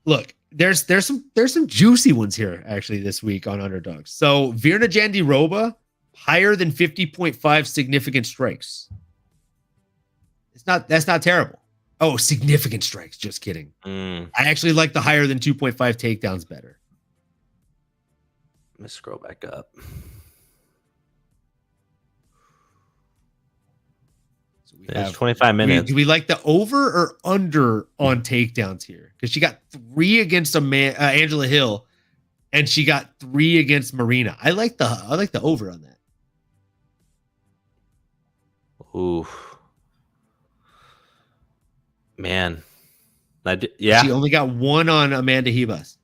look, there's some juicy ones here actually this week on Underdogs. So Virna Jandiroba, higher than 50.5 significant strikes. That's not terrible. Oh, significant strikes. Just kidding. I actually like the higher than 2.5 takedowns better. Let me scroll back up. So There's 25 minutes. Do we like the over or under on takedowns here? Because she got 3 against Angela Hill, and she got 3 against Marina. I like the over on that. Ooh, man, yeah. She only got 1 on Amanda Hebus,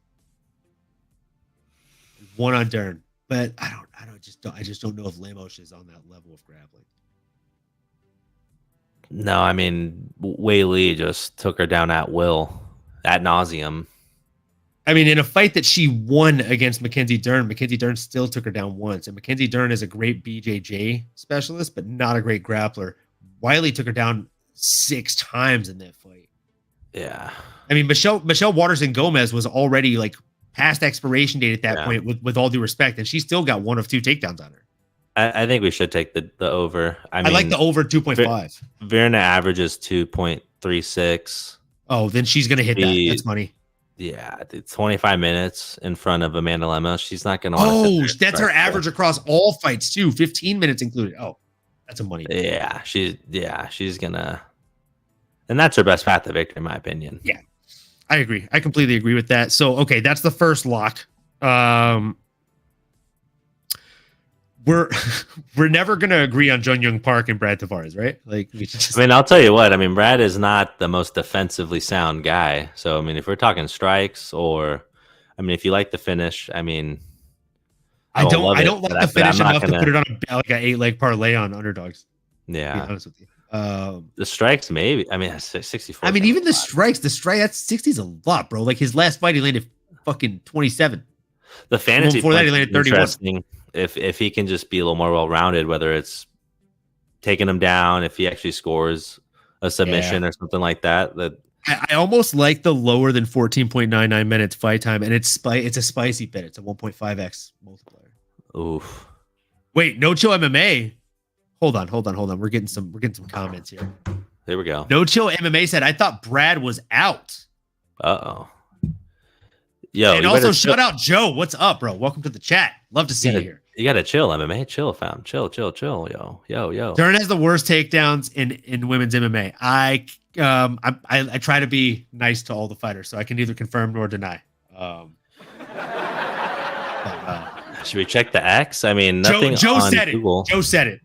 1 on Dern, but I just don't know if Lemos is on that level of grappling. No, I mean, Wei Li just took her down at will, ad nauseum. I mean, in a fight that she won against Mackenzie Dern still took her down once. And Mackenzie Dern is a great BJJ specialist, but not a great grappler. Wiley took her down 6 times in that fight. Yeah. I mean, Michelle Waterson Gomez was already like past expiration date at that point, with all due respect, and she still got 1 of 2 takedowns on her. I think we should take the over. I like the over 2.5. Virna averages 2.36. Oh, then she's going to hit that. That's money. Yeah, it's 25 minutes in front of Amanda Lemos. She's not going to. Oh, that's her average across all fights too. 15 minutes included. Oh, that's a money. Yeah, she's gonna, and that's her best path to victory, in my opinion. Yeah, I agree. I completely agree with that. So, okay, that's the first lock. We're never gonna agree on Jung Young Park and Brad Tavares, right? Like, I mean, I'll tell you what. I mean, Brad is not the most defensively sound guy. So, I mean, if we're talking strikes, or, I mean, if you like the finish, I mean, I don't like the finish enough to put it on like an 8-leg parlay on Underdogs. Yeah, to be honest with you. The strikes, maybe. I mean, 64. I mean, even the strikes, that's 60 is a lot, bro. Like his last fight, he landed fucking 27. The fantasy before that, he landed 31. If he can just be a little more well-rounded, whether it's taking him down, if he actually scores a submission or something like that. I almost like the lower than 14.99 minutes fight time, and it's a spicy bet. It's a 1.5x multiplier. Oof. Wait, No Chill MMA. Hold on. We're getting some comments here. There we go. No Chill MMA said, I thought Brad was out. Uh-oh. Yo, and also shout out Joe. What's up, bro? Welcome to the chat. Love to see you here. You gotta chill, MMA. Chill, fam. Chill. Yo. Dern has the worst takedowns in women's MMA. I try to be nice to all the fighters, so I can neither confirm nor deny. Should we check the X? I mean, nothing. Joe on said Google. it. Joe said it.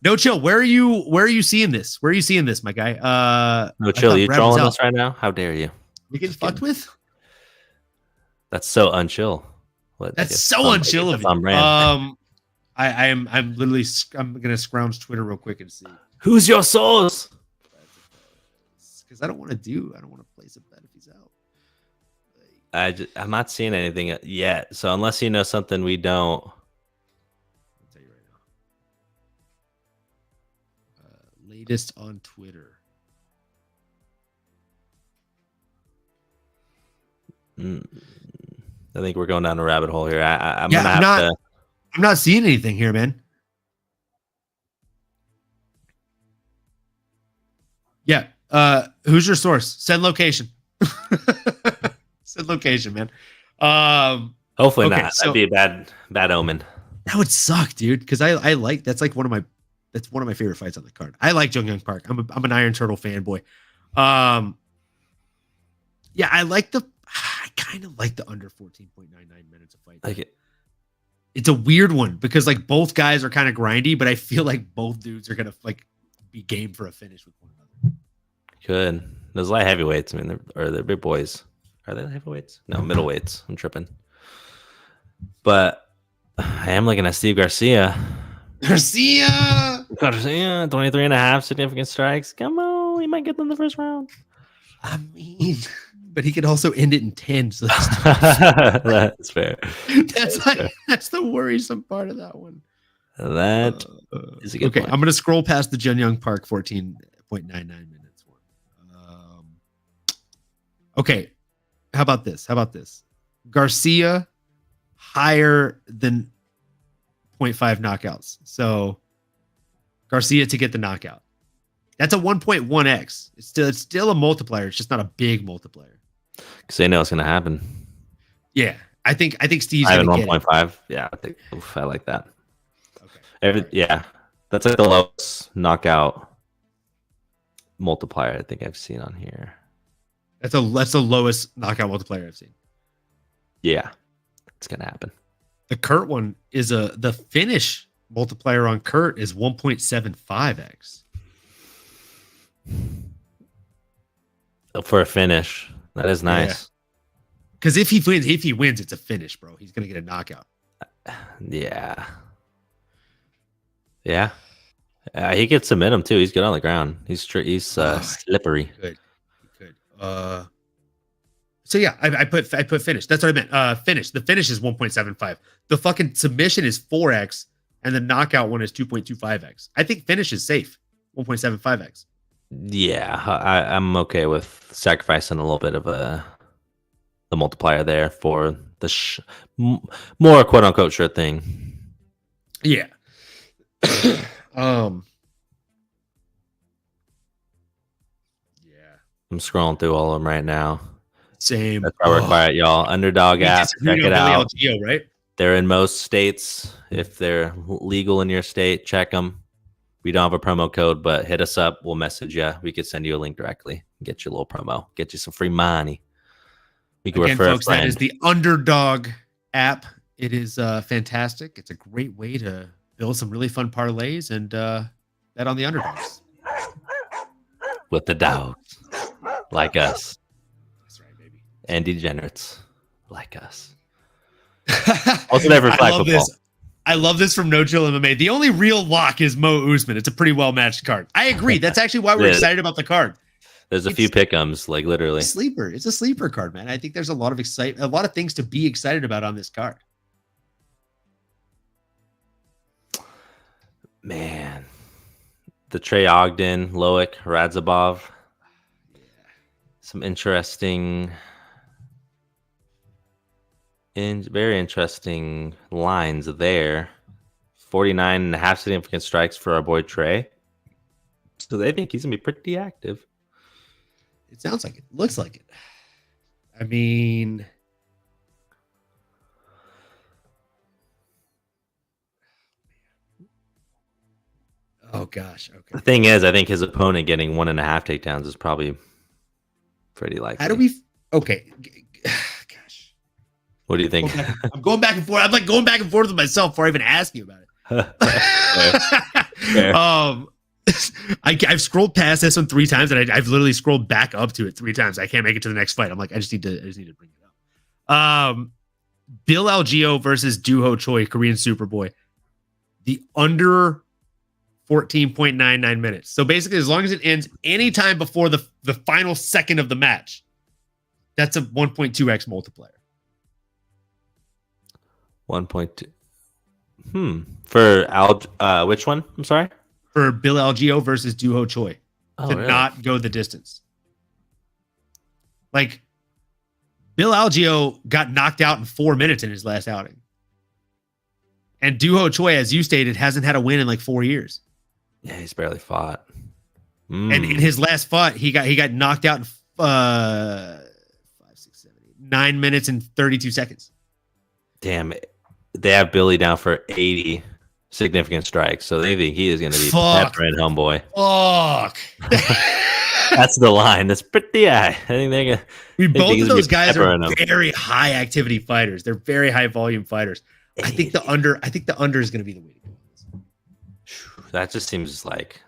No Chill. Where are you seeing this? Where are you seeing this, my guy? No Chill. You trolling us right now? How dare you? We get fucked with. That's so unchill. That's so unchill of you. I'm literally gonna scrounge Twitter real quick and see who's your source, because I don't want to place a bet if he's out. I'm not seeing anything yet. So unless you know something we don't, I'll tell you right now. Latest on Twitter. I think we're going down a rabbit hole here. I'm not seeing anything here, man. Yeah. Who's your source? Send location. Send location, man. Hopefully not. That'd be a bad omen. That would suck, dude. Because I like that's one of my favorite fights on the card. I like Jung Young Park. I'm an Iron Turtle fanboy. Yeah, I kind of like the under 14.99 minutes of fight. Like it. It's a weird one because like both guys are kind of grindy, but I feel like both dudes are gonna like be game for a finish with one another. Good. Those light heavyweights, I mean, they're big boys. Are they heavyweights? No, middleweights. I'm tripping. But I am looking at Steve Garcia. Garcia, 23 and a half significant strikes. Come on, he might get them the first round. I mean, but he could also end it in 10. So That's fair. That's the worrisome part of that one. That is a good point. I'm going to scroll past the Jun Young Park 14.99 minutes one. Okay. How about this? Garcia higher than 0.5 knockouts. So Garcia to get the knockout. That's a 1.1x. It's still a multiplier. It's just not a big multiplier. Because they know it's going to happen. Yeah. I think Steve's going to get 1.5. Yeah. I like that. Okay. Yeah. That's like the lowest knockout multiplier I think I've seen on here. That's the lowest knockout multiplier I've seen. Yeah, it's gonna happen. The Kurt one is the finish multiplier on Kurt is 1.75x. For a finish, that is nice. Because if he wins, it's a finish, bro. He's gonna get a knockout. Yeah. He could submit him too. He's good on the ground. He's slippery. Good. So yeah, I put finish. That's what I meant. Finish. The finish is 1.75. The fucking submission is 4x, and the knockout one is 2.25x. I think finish is safe. 1.75x. Yeah, I'm okay with sacrificing a little bit of the multiplier there for the more quote unquote sure thing. Yeah. I'm scrolling through all of them right now. Same. That's why we're quiet, y'all. Underdog app, check it out. LGO, right? They're in most states. If they're legal in your state, check them. We don't have a promo code, but hit us up. We'll message you. We could send you a link directly. Get you a little promo. Get you some free money. We can Again, refer folks, a friend. that is the Underdog app. It is fantastic. It's a great way to build some really fun parlays and bet on the underdogs. With the dogs. Like us. That's right, baby. And degenerates. Like us. Also never flag football. I love this from No Chill MMA. The only real lock is Mo Usman. It's a pretty well matched card. I agree. That's actually why we're excited about the card. There's a few pick'ems, like literally. Sleeper. It's a sleeper card, man. I think there's a lot of things to be excited about on this card. Man, the Trey Ogden, Loic, Radzabov. Some interesting, very interesting lines there. 49 and a half significant strikes for our boy Trey. So they think he's going to be pretty active. It sounds like it. Looks like it. I mean, oh gosh. Okay. The thing is, I think his opponent getting 1.5 takedowns is probably pretty likely. How do we? Okay. Gosh. What do you think? I'm going back and forth. I'm like going back and forth with myself before I even ask you about it. Fair. I've scrolled past this one 3 times, and I've literally scrolled back up to it 3 times. I can't make it to the next fight. I'm like, I just need to bring it up. Bill Algeo versus Doo-Ho Choi, Korean Superboy. The under 14.99 minutes. So basically, as long as it ends anytime before the final second of the match, that's a 1.2x multiplier. 1.2. For which one? I'm sorry. For Bill Algeo versus Doo-Ho Choi to really? not go the distance. Like, Bill Algeo got knocked out in 4 minutes in his last outing. And Doo-Ho Choi, as you stated, hasn't had a win in like 4 years. Yeah, he's barely fought. And in his last fight, he got knocked out in 5, 6, 7, 8, 9 minutes and 32 seconds. Damn it. They have Billy down for 80 significant strikes, so they think he is going to be pepper and homeboy. Fuck. That's the line. That's pretty high. I think they're going to. Both of those guys are very high activity fighters. They're very high volume fighters. 80. I think the under is going to be the way to go. That just seems like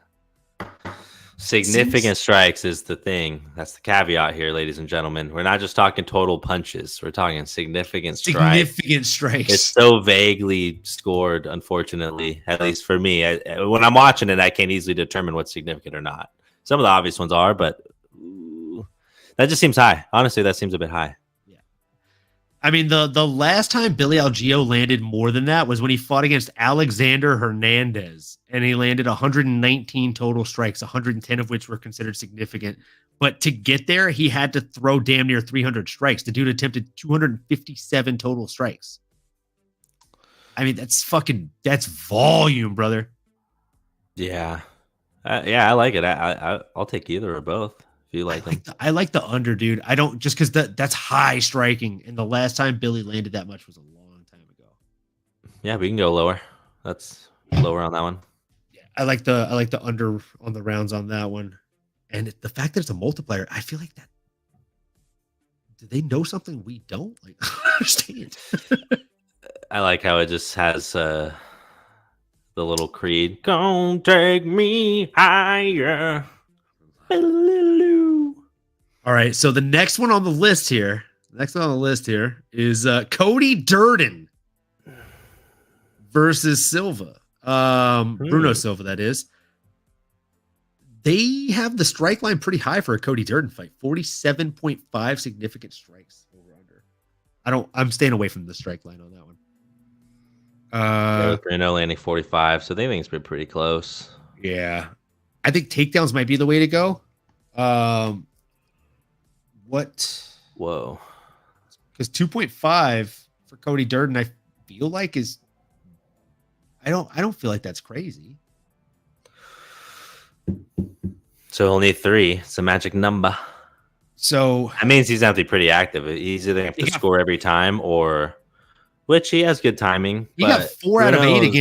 Significant strikes is the thing. That's the caveat here, ladies and gentlemen. We're not just talking total punches. We're talking significant strikes. Significant strikes. It's so vaguely scored, unfortunately, at least for me. When I'm watching it, I can't easily determine what's significant or not. Some of the obvious ones are, but that just seems high. Honestly, that seems a bit high. I mean, the last time Billy Algeo landed more than that was when he fought against Alexander Hernandez, and he landed 119 total strikes, 110 of which were considered significant. But to get there, he had to throw damn near 300 strikes. The dude attempted 257 total strikes. I mean, that's volume, brother. Yeah. I like it. I'll take either or both. You like them? I like the under, dude. I don't just because that's high striking, and the last time Billy landed that much was a long time ago. Yeah, we can go lower. That's lower on that one. Yeah, I like the under on the rounds on that one, and the fact that it's a multiplier, I feel like that. Do they know something we don't? Like, I don't understand. I like how it just has the little creed. Don't take me higher. All right, so the next one on the list here is Cody Durden versus Silva. Bruno Silva, that is. They have the strike line pretty high for a Cody Durden fight. 47.5 significant strikes over under. I'm staying away from the strike line on that one. Bruno landing 45, so they think it's been pretty close. Yeah. I think takedowns might be the way to go. Whoa. Because 2.5 for Cody Durden, I feel like is I don't feel like that's crazy. So he'll need 3. It's a magic number. So that means he's going to be pretty active. He's either have to score every time which he has good timing. He got 4 out of 8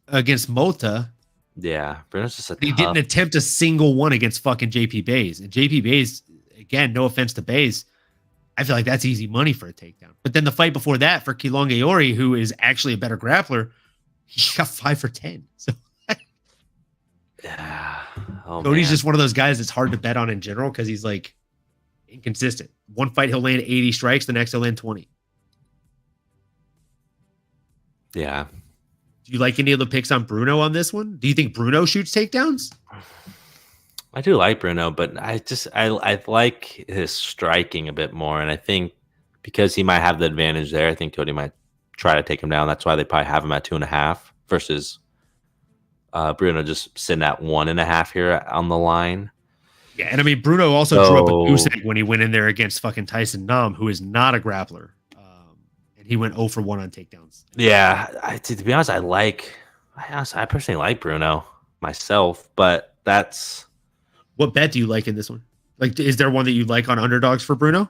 against Mota. Yeah, Bruno's just he didn't attempt a single one against fucking JP Bays. And JP Bays, again, no offense to Bays, I feel like that's easy money for a takedown. But then the fight before that for Kilonge Ori, who is actually a better grappler, he got 5 for 10. So Cody's just one of those guys that's hard to bet on in general because he's like inconsistent. One fight he'll land 80 strikes, the next he'll land 20. Yeah. Do you like any of the picks on Bruno on this one? Do you think Bruno shoots takedowns? I do like Bruno, but I like his striking a bit more. And I think because he might have the advantage there, I think Cody might try to take him down. That's why they probably have him at 2.5 versus Bruno just sitting at 1.5 here on the line. Yeah, and I mean, Bruno also drew up a goose egg when he went in there against fucking Tyson Nam, who is not a grappler. And he went 0 for 1 on takedowns. Yeah, to be honest, I personally like Bruno myself, but that's... What bet do you like in this one? Like, is there one that you like on underdogs for Bruno?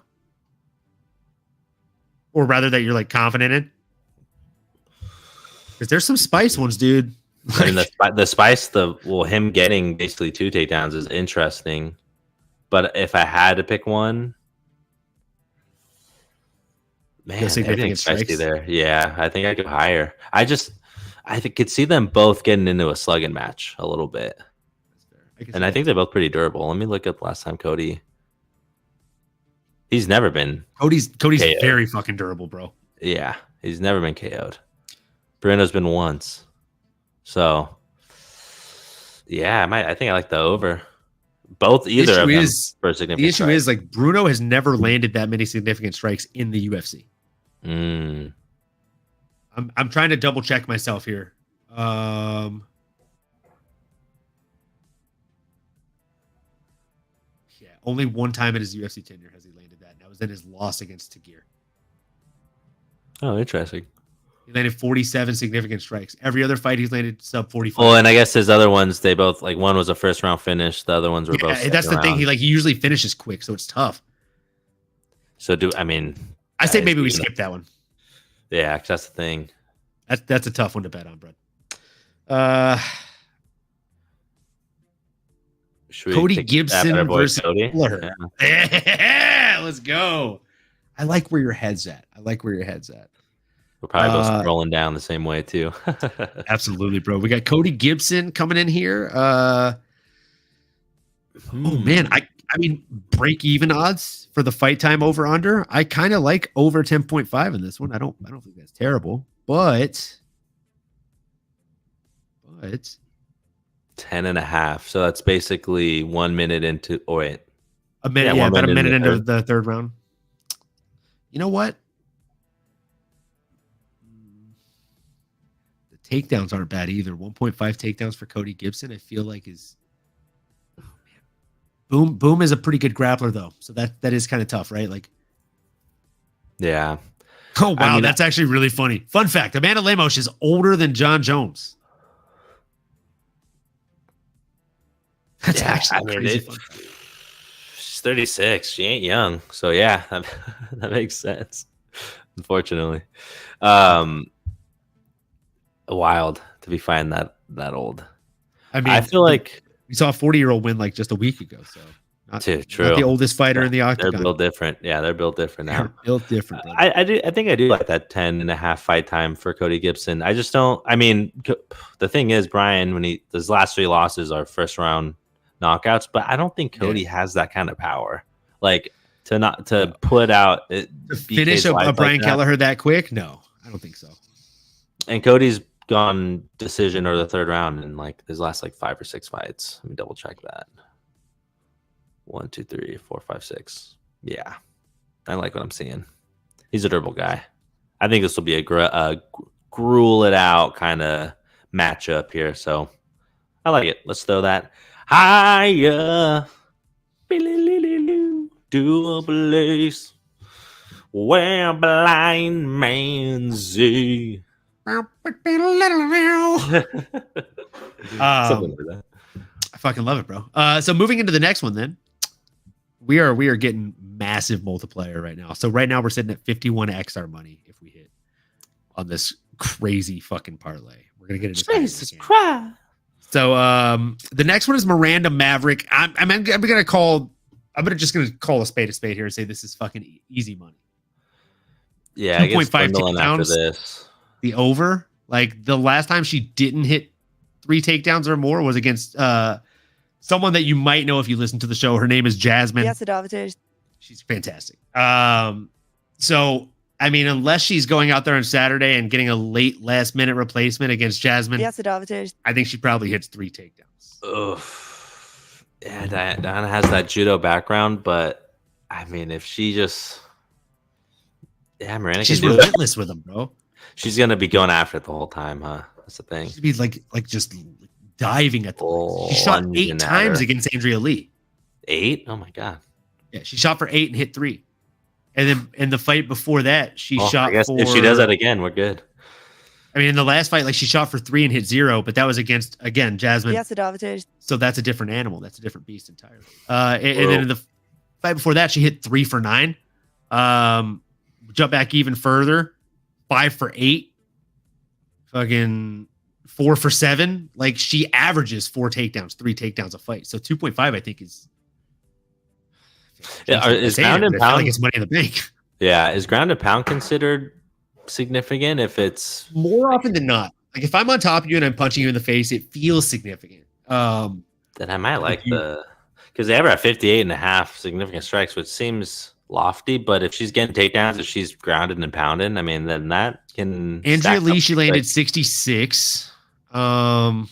Or rather that you're like confident in? Because there's some spice ones, dude. I mean, the spice, him getting basically 2 takedowns is interesting. But if I had to pick one, man, everything's spicy there. Yeah, I think I go higher. I could see them both getting into a slugging match a little bit. And I think they're both pretty durable. Let me look up last time Cody. He's never been. Cody's very fucking durable, bro. Yeah, he's never been KO'd. Bruno's been once. So, yeah, I think I like the over. Either of them for a significant The issue strike. is like Bruno has never landed that many significant strikes in the UFC. I'm trying to double check myself here. Only one time in his UFC tenure has he landed that. And that was in his loss against Tagir. Oh, interesting. He landed 47 significant strikes. Every other fight he's landed sub 45. Well, and I guess his other ones, they both one was a first round finish. The other ones were both. That's the thing. He usually finishes quick, so it's tough. So I say maybe we skip that one. Yeah, because that's the thing. That's a tough one to bet on, bro. Cody Gibson versus Cody? Yeah. Let's go. I like where your head's at. We're probably both rolling down the same way too. Absolutely, bro. We got Cody Gibson coming in here. Oh man, I mean, break even odds for the fight time over under. I kind of like over 10.5 in this one. I don't think that's terrible, but 10.5. So that's basically 1 minute into. Oh wait, a minute. Yeah, about a minute into the third round. You know what? The takedowns aren't bad either. 1.5 takedowns for Cody Gibson. I feel like is. Boom is a pretty good grappler though, so that is kind of tough, right? Like, yeah. Oh wow, that's actually really funny. Fun fact: Amanda Lemos is older than John Jones. That's actually crazy fun. She's 36. She ain't young, so yeah, that makes sense. Unfortunately, wild to be finding that old. I mean, I feel like. We saw a 40-year-old win like just a week ago. So not the oldest fighter in the octagon. They're built different. Yeah, they're built different now. They're built different. I think I do like that 10.5 fight time for Cody Gibson. I just don't. I mean, the thing is, Brian, when his last 3 losses are first round knockouts, but I don't think Cody has that kind of power. Like to put out to finish a Brian Kelleher that quick. No, I don't think so. And Cody's gone decision or the third round in like his last like 5 or 6 fights. Let me double check that. 1, 2, 3, 4, 5, 6. Yeah, I like what I'm seeing. He's a durable guy. I think this will be a gruel it out kind of matchup here. So I like it. Let's throw that higher to a place where blind man see. I fucking love it, bro. So moving into the next one, then we are getting massive multiplier right now. So right now we're sitting at 51x our money if we hit on this crazy fucking parlay. We're gonna get into Jesus Christ. So the next one is Miranda Maverick. I'm gonna call a spade here and say this is fucking easy money. Yeah, 2.5 takedowns after this. The over, like the last time she didn't hit 3 takedowns or more was against someone that you might know if you listen to the show. Her name is Jasmine. Yes, it. She's fantastic. So I mean, unless she's going out there on Saturday and getting a last minute replacement against Jasmine, yes, it. I think she probably hits 3 takedowns. Ugh. Yeah, Diana has that judo background, but I mean, if she just, Miranda, she's relentless with them, bro. She's gonna be going after it the whole time, huh? That's the thing. She'd be like just diving at the. She shot 8 times against Andrea Lee. 8? Oh my god. Yeah, she shot for 8 and hit 3, and then in the fight before that, she shot. I guess if she does that again, we're good. I mean, in the last fight, like she shot for 3 and hit 0, but that was against Jasmine. Yes, it. So that's a different animal. That's a different beast entirely. And then in the fight before that, she hit 3 for 9. Jump back even further. 5 for 8, fucking 4 for 7. Like she averages 4 takedowns, 3 takedowns a fight. So 2.5, I think is. Yeah, is ground and pound? Like it's money in the bank. Yeah, is ground and pound considered significant? If it's more often than not, like if I'm on top of you and I'm punching you in the face, it feels significant. Then I might like because they ever have 58.5 significant strikes, which seems lofty, but if she's getting takedowns, if she's grounded and pounding, I mean, then that can. Andrea Lee, she landed 66. Fight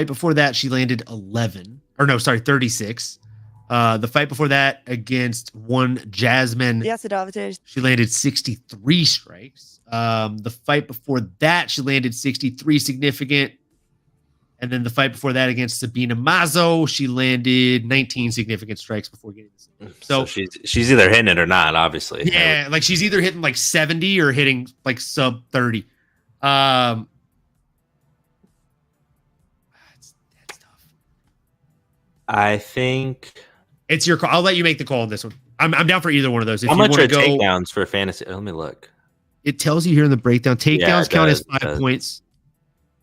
before that, she landed 36. The fight before that against one Jasmine, yes, it. She landed 63 strikes. The fight before that, she landed 63 significant. And then the fight before that against Sabina Mazo, she landed 19 significant strikes before getting this. So she's either hitting it or not, obviously. Yeah, like she's either hitting like 70 or hitting like sub 30. That's tough. I think it's your call. I'll let you make the call on this one. I'm down for either one of those. How much are takedowns for fantasy? Let me look. It tells you here in the breakdown. Takedowns count as 5 points.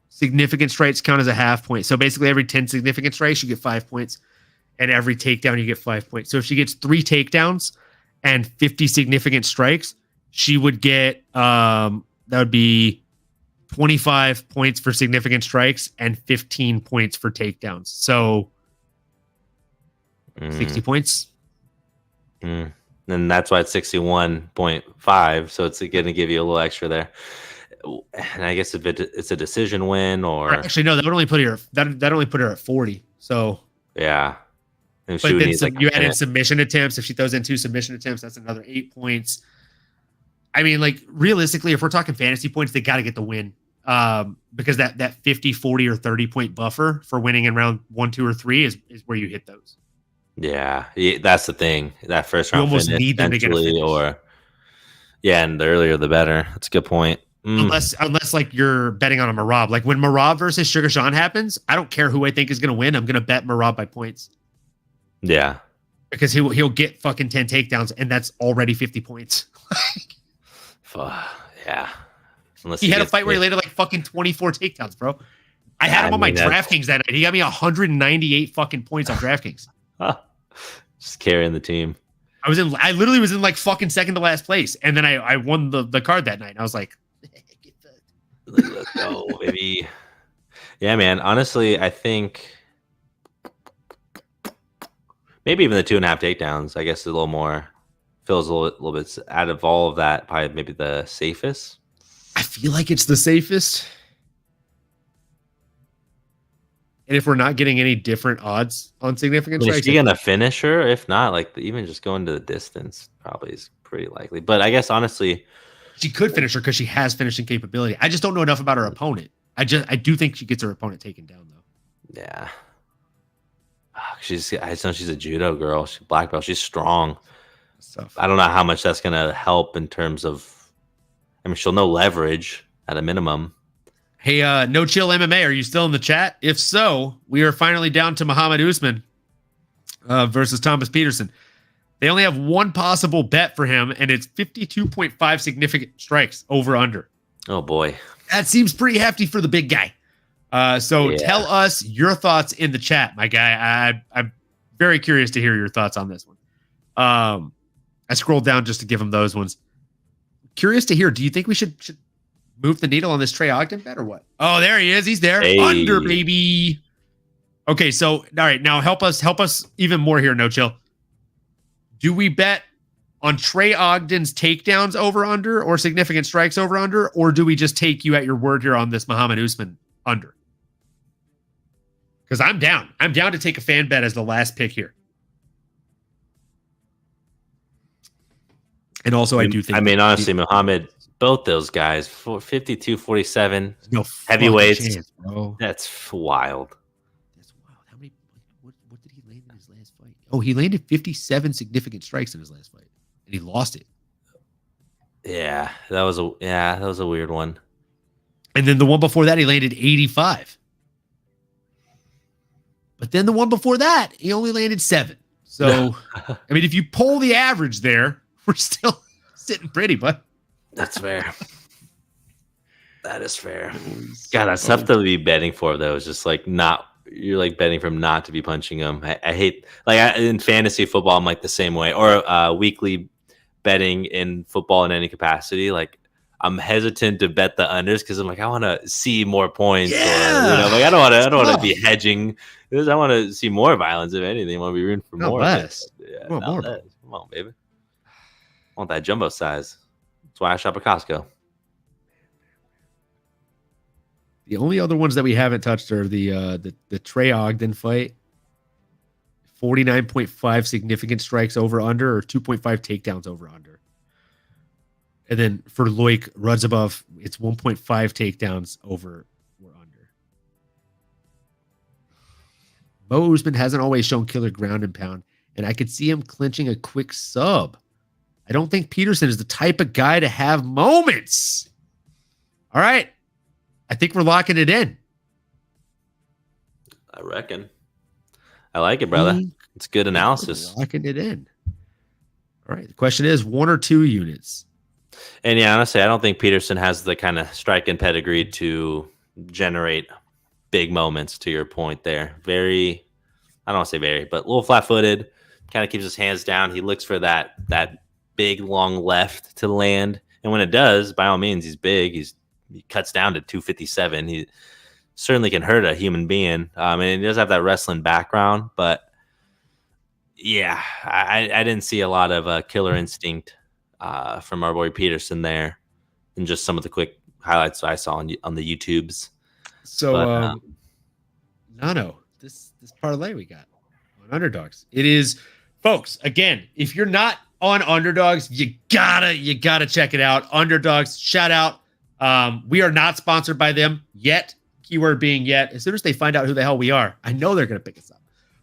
Significant strikes count as a half point. So basically every 10 significant strikes, you get 5 points. And every takedown, you get 5 points. So if she gets 3 takedowns and 50 significant strikes, she would get, that would be 25 points for significant strikes, and 15 points for takedowns. So 60 points. And that's why it's 61.5. So it's going to give you a little extra there. And I guess if it's a decision win or actually no, that would only put her that only put her at 40. So yeah. But then you add in submission attempts. If she throws in 2 submission attempts, that's another 8 points. I mean, like realistically, if we're talking fantasy points, they got to get the win. Because that 50, 40, or 30 point buffer for winning in round 1, 2, or 3 is where you hit those. Yeah, that's the thing. That first round, you almost need them to get a finish. And the earlier the better. That's a good point. Unless like you're betting on a Marab. Like when Marab versus Sugar Sean happens, I don't care who I think is going to win. I'm going to bet Marab by points. Yeah, because he'll get fucking 10 takedowns, and that's already 50 points. Yeah. Unless he had a fight where he landed like fucking 24 takedowns, bro. I had him on my DraftKings that night. He got me 198 fucking points on DraftKings. Just carrying the team. I literally was in like fucking second to last place, and then I won the card that night. And I was like, let's go, baby. Yeah, man. Honestly, I think maybe even the 2.5 takedowns, I guess, is a little more, feels a little bit out of all of that, probably maybe the safest. I feel like it's the safest. And if we're not getting any different odds on significant strikes, is she gonna finish her? If not, like even just going to the distance probably is pretty likely. But I guess honestly, she could finish her because she has finishing capability. I just don't know enough about her opponent. I do think she gets her opponent taken down though. Yeah. I know she's a judo girl. She's black belt. She's strong. I don't know how much that's gonna help in terms of. I mean, she'll know leverage at a minimum. Hey, No Chill MMA, are you still in the chat? If so, we are finally down to Muhammad Usman versus Thomas Peterson. They only have one possible bet for him, and it's 52.5 significant strikes over under. Oh boy, that seems pretty hefty for the big guy. Tell us your thoughts in the chat, my guy. I'm very curious to hear your thoughts on this one. I scrolled down just to give him those ones. Curious to hear. Do you think we should move the needle on this Trey Ogden bet or what? Oh, there he is. He's there. Hey. Under, baby. Okay, so all right, now help us even more here, No Chill. Do we bet on Trey Ogden's takedowns over under or significant strikes over under, or do we just take you at your word here on this Muhammad Usman under? Because I'm down. I'm down to take a fan bet as the last pick here. And also, I do think. I mean, honestly, Muhammad, both those guys, 52, 47, no heavyweights. Chance, bro. That's wild. That's wild. How many? What did he land in his last fight? Oh, he landed 57 significant strikes in his last fight, and he lost it. Yeah, that was a weird one. And then the one before that, he landed 85. But then the one before that, he only landed 7. So, I mean, if you pull the average there, we're still sitting pretty, but that's fair. That is fair. God, that's tough to be betting for, though. It's just like you're like betting from not to be punching them. I hate, in fantasy football, I'm like the same way, or weekly betting in football in any capacity. Like, I'm hesitant to bet the unders because I'm like, I want to see more points. Yeah. Or, I don't want to be hedging. I want to see more violence, if anything. I want to be rooting for more. Less. Yeah, more. Less. Come on, baby. I want that jumbo size. That's why I shop at Costco. The only other ones that we haven't touched are the Trey Ogden fight. 49.5 significant strikes over under, or 2.5 takedowns over under. And then for Loic Rudzabov, it's 1.5 takedowns over or under. Mo Usman hasn't always shown killer ground and pound, and I could see him clinching a quick sub. I don't think Peterson is the type of guy to have moments. All right. I think we're locking it in. I reckon. I like it, brother. It's good analysis. Locking it in. All right. The question is 1 or 2 units. And yeah, honestly, I don't think Peterson has the kind of striking pedigree to generate big moments, to your point there. Very, I don't want to say very, but a little flat-footed, kind of keeps his hands down. He looks for that big, long left to land. And when it does, by all means, he's big. He's he cuts down to 257. He certainly can hurt a human being. And he does have that wrestling background, but yeah, I didn't see a lot of killer instinct from our boy Peterson there, and just some of the quick highlights I saw on the YouTubes. So, Nano, this parlay we got on underdogs. It is, folks. Again, if you're not on underdogs, you gotta check it out. Underdogs, shout out. We are not sponsored by them yet. Keyword being yet. As soon as they find out who the hell we are, I know they're gonna pick us up.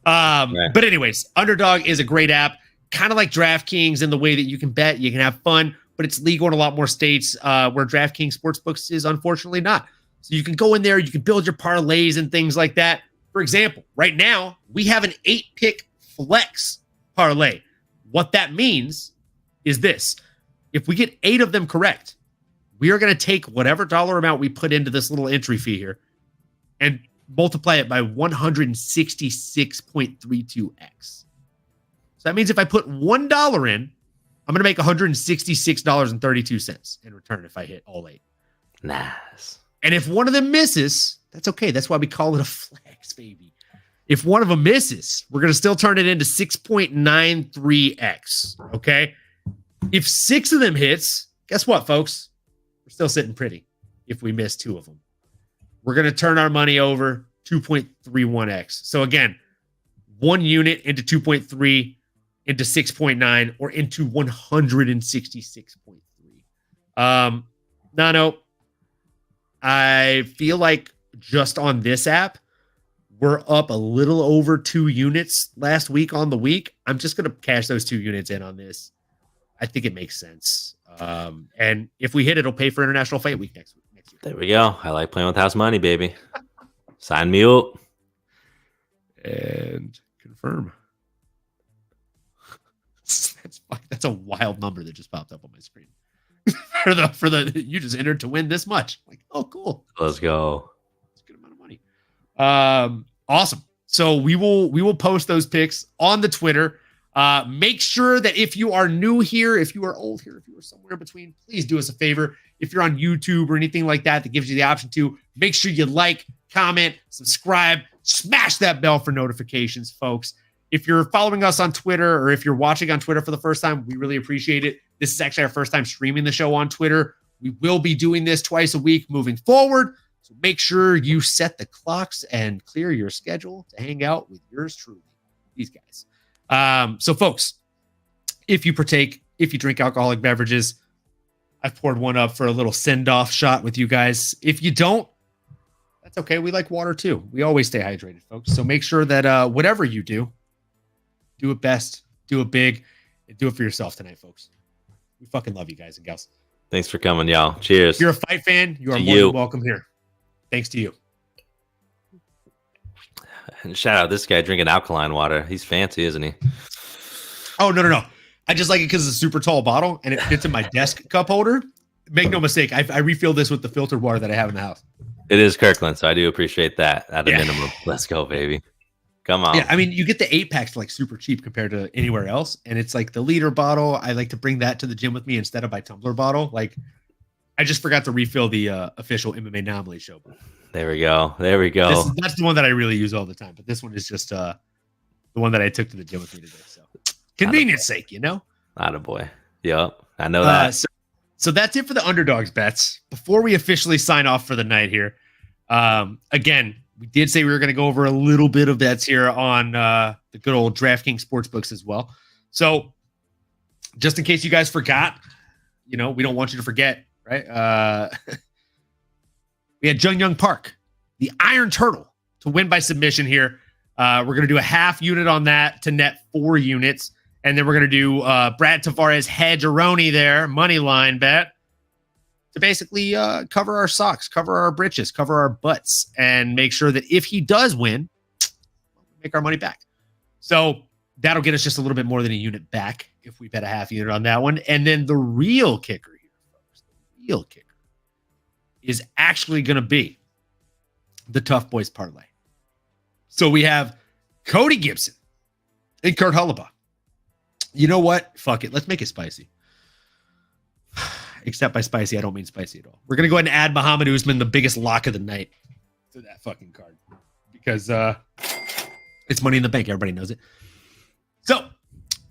Right. But anyways, Underdog is a great app, kind of like DraftKings in the way that you can bet, you can have fun, but it's legal in a lot more states where DraftKings Sportsbooks is unfortunately not. So you can go in there, you can build your parlays and things like that. For example, right now we have an 8-pick flex parlay. What that means is this: if we get 8 of them correct, we are going to take whatever dollar amount we put into this little entry fee here and multiply it by 166.32x. So that means if I put $1 in, I'm going to make $166.32 in return if I hit all 8. Nice. And if one of them misses, that's okay. That's why we call it a flex, baby. If one of them misses, we're going to still turn it into 6.93x. Okay. If 6 of them hits, guess what, folks? We're still sitting pretty if we miss 2 of them. We're going to turn our money over 2.31x. So again, 1 unit into 2.3 into 6.9 or into 166.3. Nano, I feel like just on this app, we're up a little over 2 units last week on the week. I'm just going to cash those 2 units in on this. I think it makes sense. And if we hit it, it'll pay for International Fight Week next year. There we go. I like playing with house money, baby. Sign me up. And confirm. That's a wild number that just popped up on my screen. for the you just entered to win this much. Like, oh, cool. Let's go. It's a good amount of money. Awesome. So we will post those picks on the Twitter. Make sure that if you are new here, if you are old here, if you are somewhere in between, please do us a favor. If you're on YouTube or anything like that gives you the option to, make sure you like, comment, subscribe, smash that bell for notifications, folks. If you're following us on Twitter or if you're watching on Twitter for the first time, we really appreciate it. This is actually our first time streaming the show on Twitter. We will be doing this twice a week moving forward. So make sure you set the clocks and clear your schedule to hang out with yours truly, these guys. So folks, if you drink alcoholic beverages, I've poured one up for a little send-off shot with you guys. If you don't, that's okay. We like water too. We always stay hydrated, folks. So make sure that whatever you do it best, do it big, and do it for yourself tonight, folks. We fucking love you guys and gals. Thanks for coming, y'all. Cheers. If you're a fight fan, you are more than welcome here. Thanks to you. And shout out this guy drinking alkaline water. He's fancy, isn't he? Oh, no. I just like it because it's a super tall bottle and it fits in my desk cup holder. Make no mistake, I refill this with the filtered water that I have in the house. It is Kirkland, so I do appreciate that at a minimum. Let's go, baby. Come on. Yeah, I mean, you get the 8-packs for like super cheap compared to anywhere else. And it's like the liter bottle. I like to bring that to the gym with me instead of my tumbler bottle. Like, I just forgot to refill the official MMAnomaly Show. There we go. That's the one that I really use all the time. But this one is just the one that I took to the gym with me today. So convenience sake, you know? Attaboy. Yep. I know that. So that's it for the underdogs bets. Before we officially sign off for the night here, again, we did say we were going to go over a little bit of bets here on the good old DraftKings Sportsbooks as well. So just in case you guys forgot, we don't want you to forget, right? We had Jung Young Park, the Iron Turtle, to win by submission here. We're going to do a half unit on that to net 4 units. And then we're going to do Brad Tavares Hedgeroni there, money line bet, to basically cover our socks, cover our britches, cover our butts, and make sure that if he does win, make our money back. So that'll get us just a little bit more than a unit back if we bet a half unit on that one. And then the real kicker here, folks, the real kicker is actually going to be the Tough Boys parlay. So we have Cody Gibson and Kurt Hullabaugh. You know what? Fuck it. Let's make it spicy. except by spicy, I don't mean spicy at all. We're going to go ahead and add Muhammad Usman, the biggest lock of the night, to that fucking card because it's Money in the Bank. Everybody knows it. So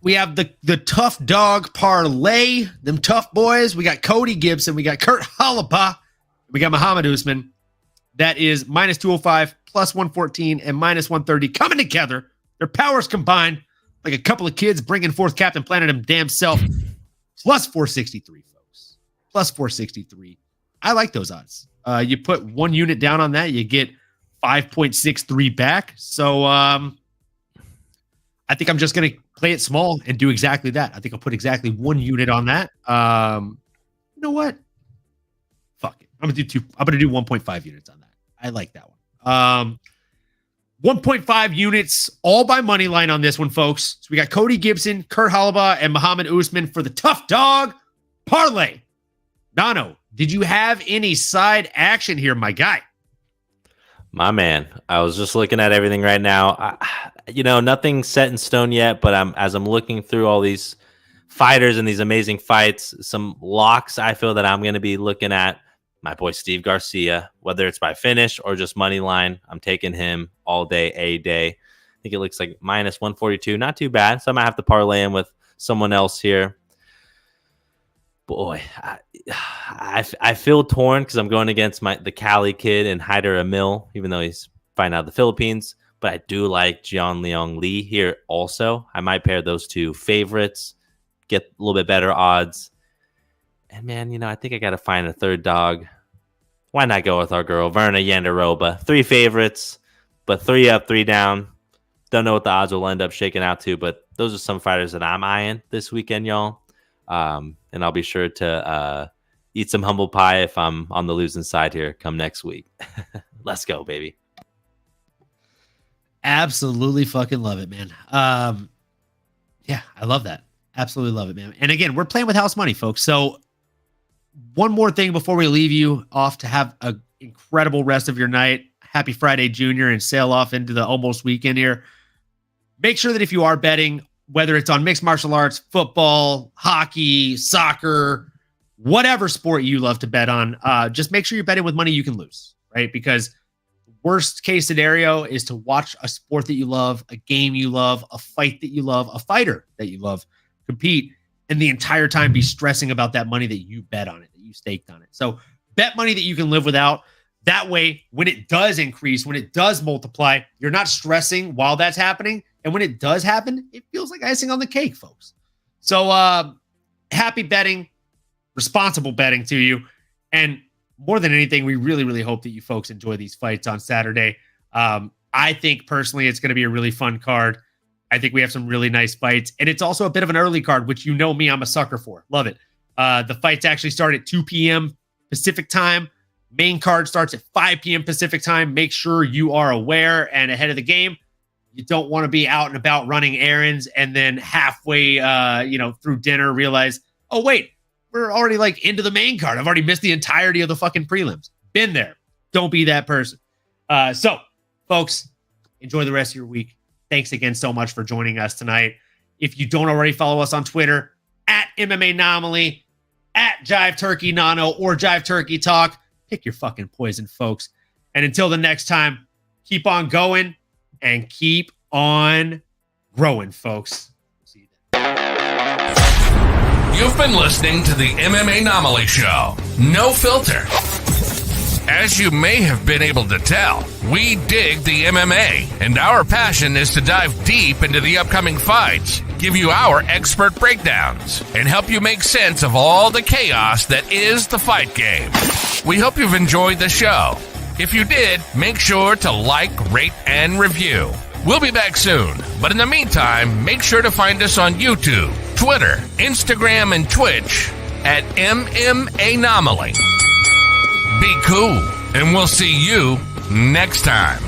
we have the tough dog parlay, them tough boys. We got Cody Gibson. We got Kurt Holobaugh. We got Muhammad Usman. That is minus 205, plus 114, and minus 130 coming together. Their powers combined like a couple of kids bringing forth Captain Planet him damn self. Plus 463, folks. Plus 463. I like those odds. You put 1 unit down on that, you get 5.63 back. So I think I'm just going to play it small and do exactly that. I think I'll put exactly 1 unit on that. You know what? Fuck it. I'm going to do 1.5 units on that. I like that one. 1.5 units, all by money line on this one, folks. So we got Cody Gibson, Kurt Holobaugh, and Muhammad Usman for the tough dog parlay. Nano, did you have any side action here, my guy? My man, I was just looking at everything right now. Nothing set in stone yet, but as I'm looking through all these fighters and these amazing fights, some locks I feel that I'm going to be looking at. My boy Steve Garcia, whether it's by finish or just money line, I'm taking him all day, a day. I think it looks like minus 142. Not too bad. So I might have to parlay him with someone else here. Boy, I feel torn because I'm going against the Cali kid and Hyder Emil, even though he's fighting out of the Philippines. But I do like Jian Leong Lee here also. I might pair those two favorites, get a little bit better odds. And man, I think I got to find a third dog. Why not go with our girl, Verna Yandaroba? 3 favorites, but 3 up, 3 down. Don't know what the odds will end up shaking out to, but those are some fighters that I'm eyeing this weekend, y'all. And I'll be sure to eat some humble pie if I'm on the losing side here come next week. Let's go, baby. Absolutely fucking love it, man. Yeah, I love that. Absolutely love it, man. And again, we're playing with house money, folks. So one more thing before we leave you off to have an incredible rest of your night. Happy Friday, Junior, and sail off into the almost weekend here. Make sure that if you are betting, whether it's on mixed martial arts, football, hockey, soccer, whatever sport you love to bet on, just make sure you're betting with money you can lose, right? Because worst case scenario is to watch a sport that you love, a game you love, a fight that you love, a fighter that you love compete, and the entire time be stressing about that money that you bet on it, that you staked on it. So bet money that you can live without. That way, when it does increase, when it does multiply, you're not stressing while that's happening. And when it does happen, it feels like icing on the cake, folks. So happy betting, responsible betting to you. And more than anything, we really, really hope that you folks enjoy these fights on Saturday. I think personally, it's going to be a really fun card. I think we have some really nice fights. And it's also a bit of an early card, which you know me, I'm a sucker for. Love it. The fights actually start at 2 p.m. Pacific time. Main card starts at 5 p.m. Pacific time. Make sure you are aware and ahead of the game. You don't want to be out and about running errands and then halfway, through dinner realize, oh, wait, we're already like into the main card. I've already missed the entirety of the fucking prelims. Been there. Don't be that person. So, folks, enjoy the rest of your week. Thanks again so much for joining us tonight. If you don't already follow us on Twitter, at MMAnomaly, at Jive Turkey Nano, or Jive Turkey Talk, pick your fucking poison, folks. And until the next time, keep on going and keep on growing, folks. See you then. You've been listening to the MMAnomaly Show. No filter. As you may have been able to tell, we dig the MMA, and our passion is to dive deep into the upcoming fights, give you our expert breakdowns, and help you make sense of all the chaos that is the fight game. We hope you've enjoyed the show. If you did, make sure to like, rate, and review. We'll be back soon, but in the meantime, make sure to find us on YouTube, Twitter, Instagram, and Twitch at MMAnomaly. Be cool, and we'll see you next time.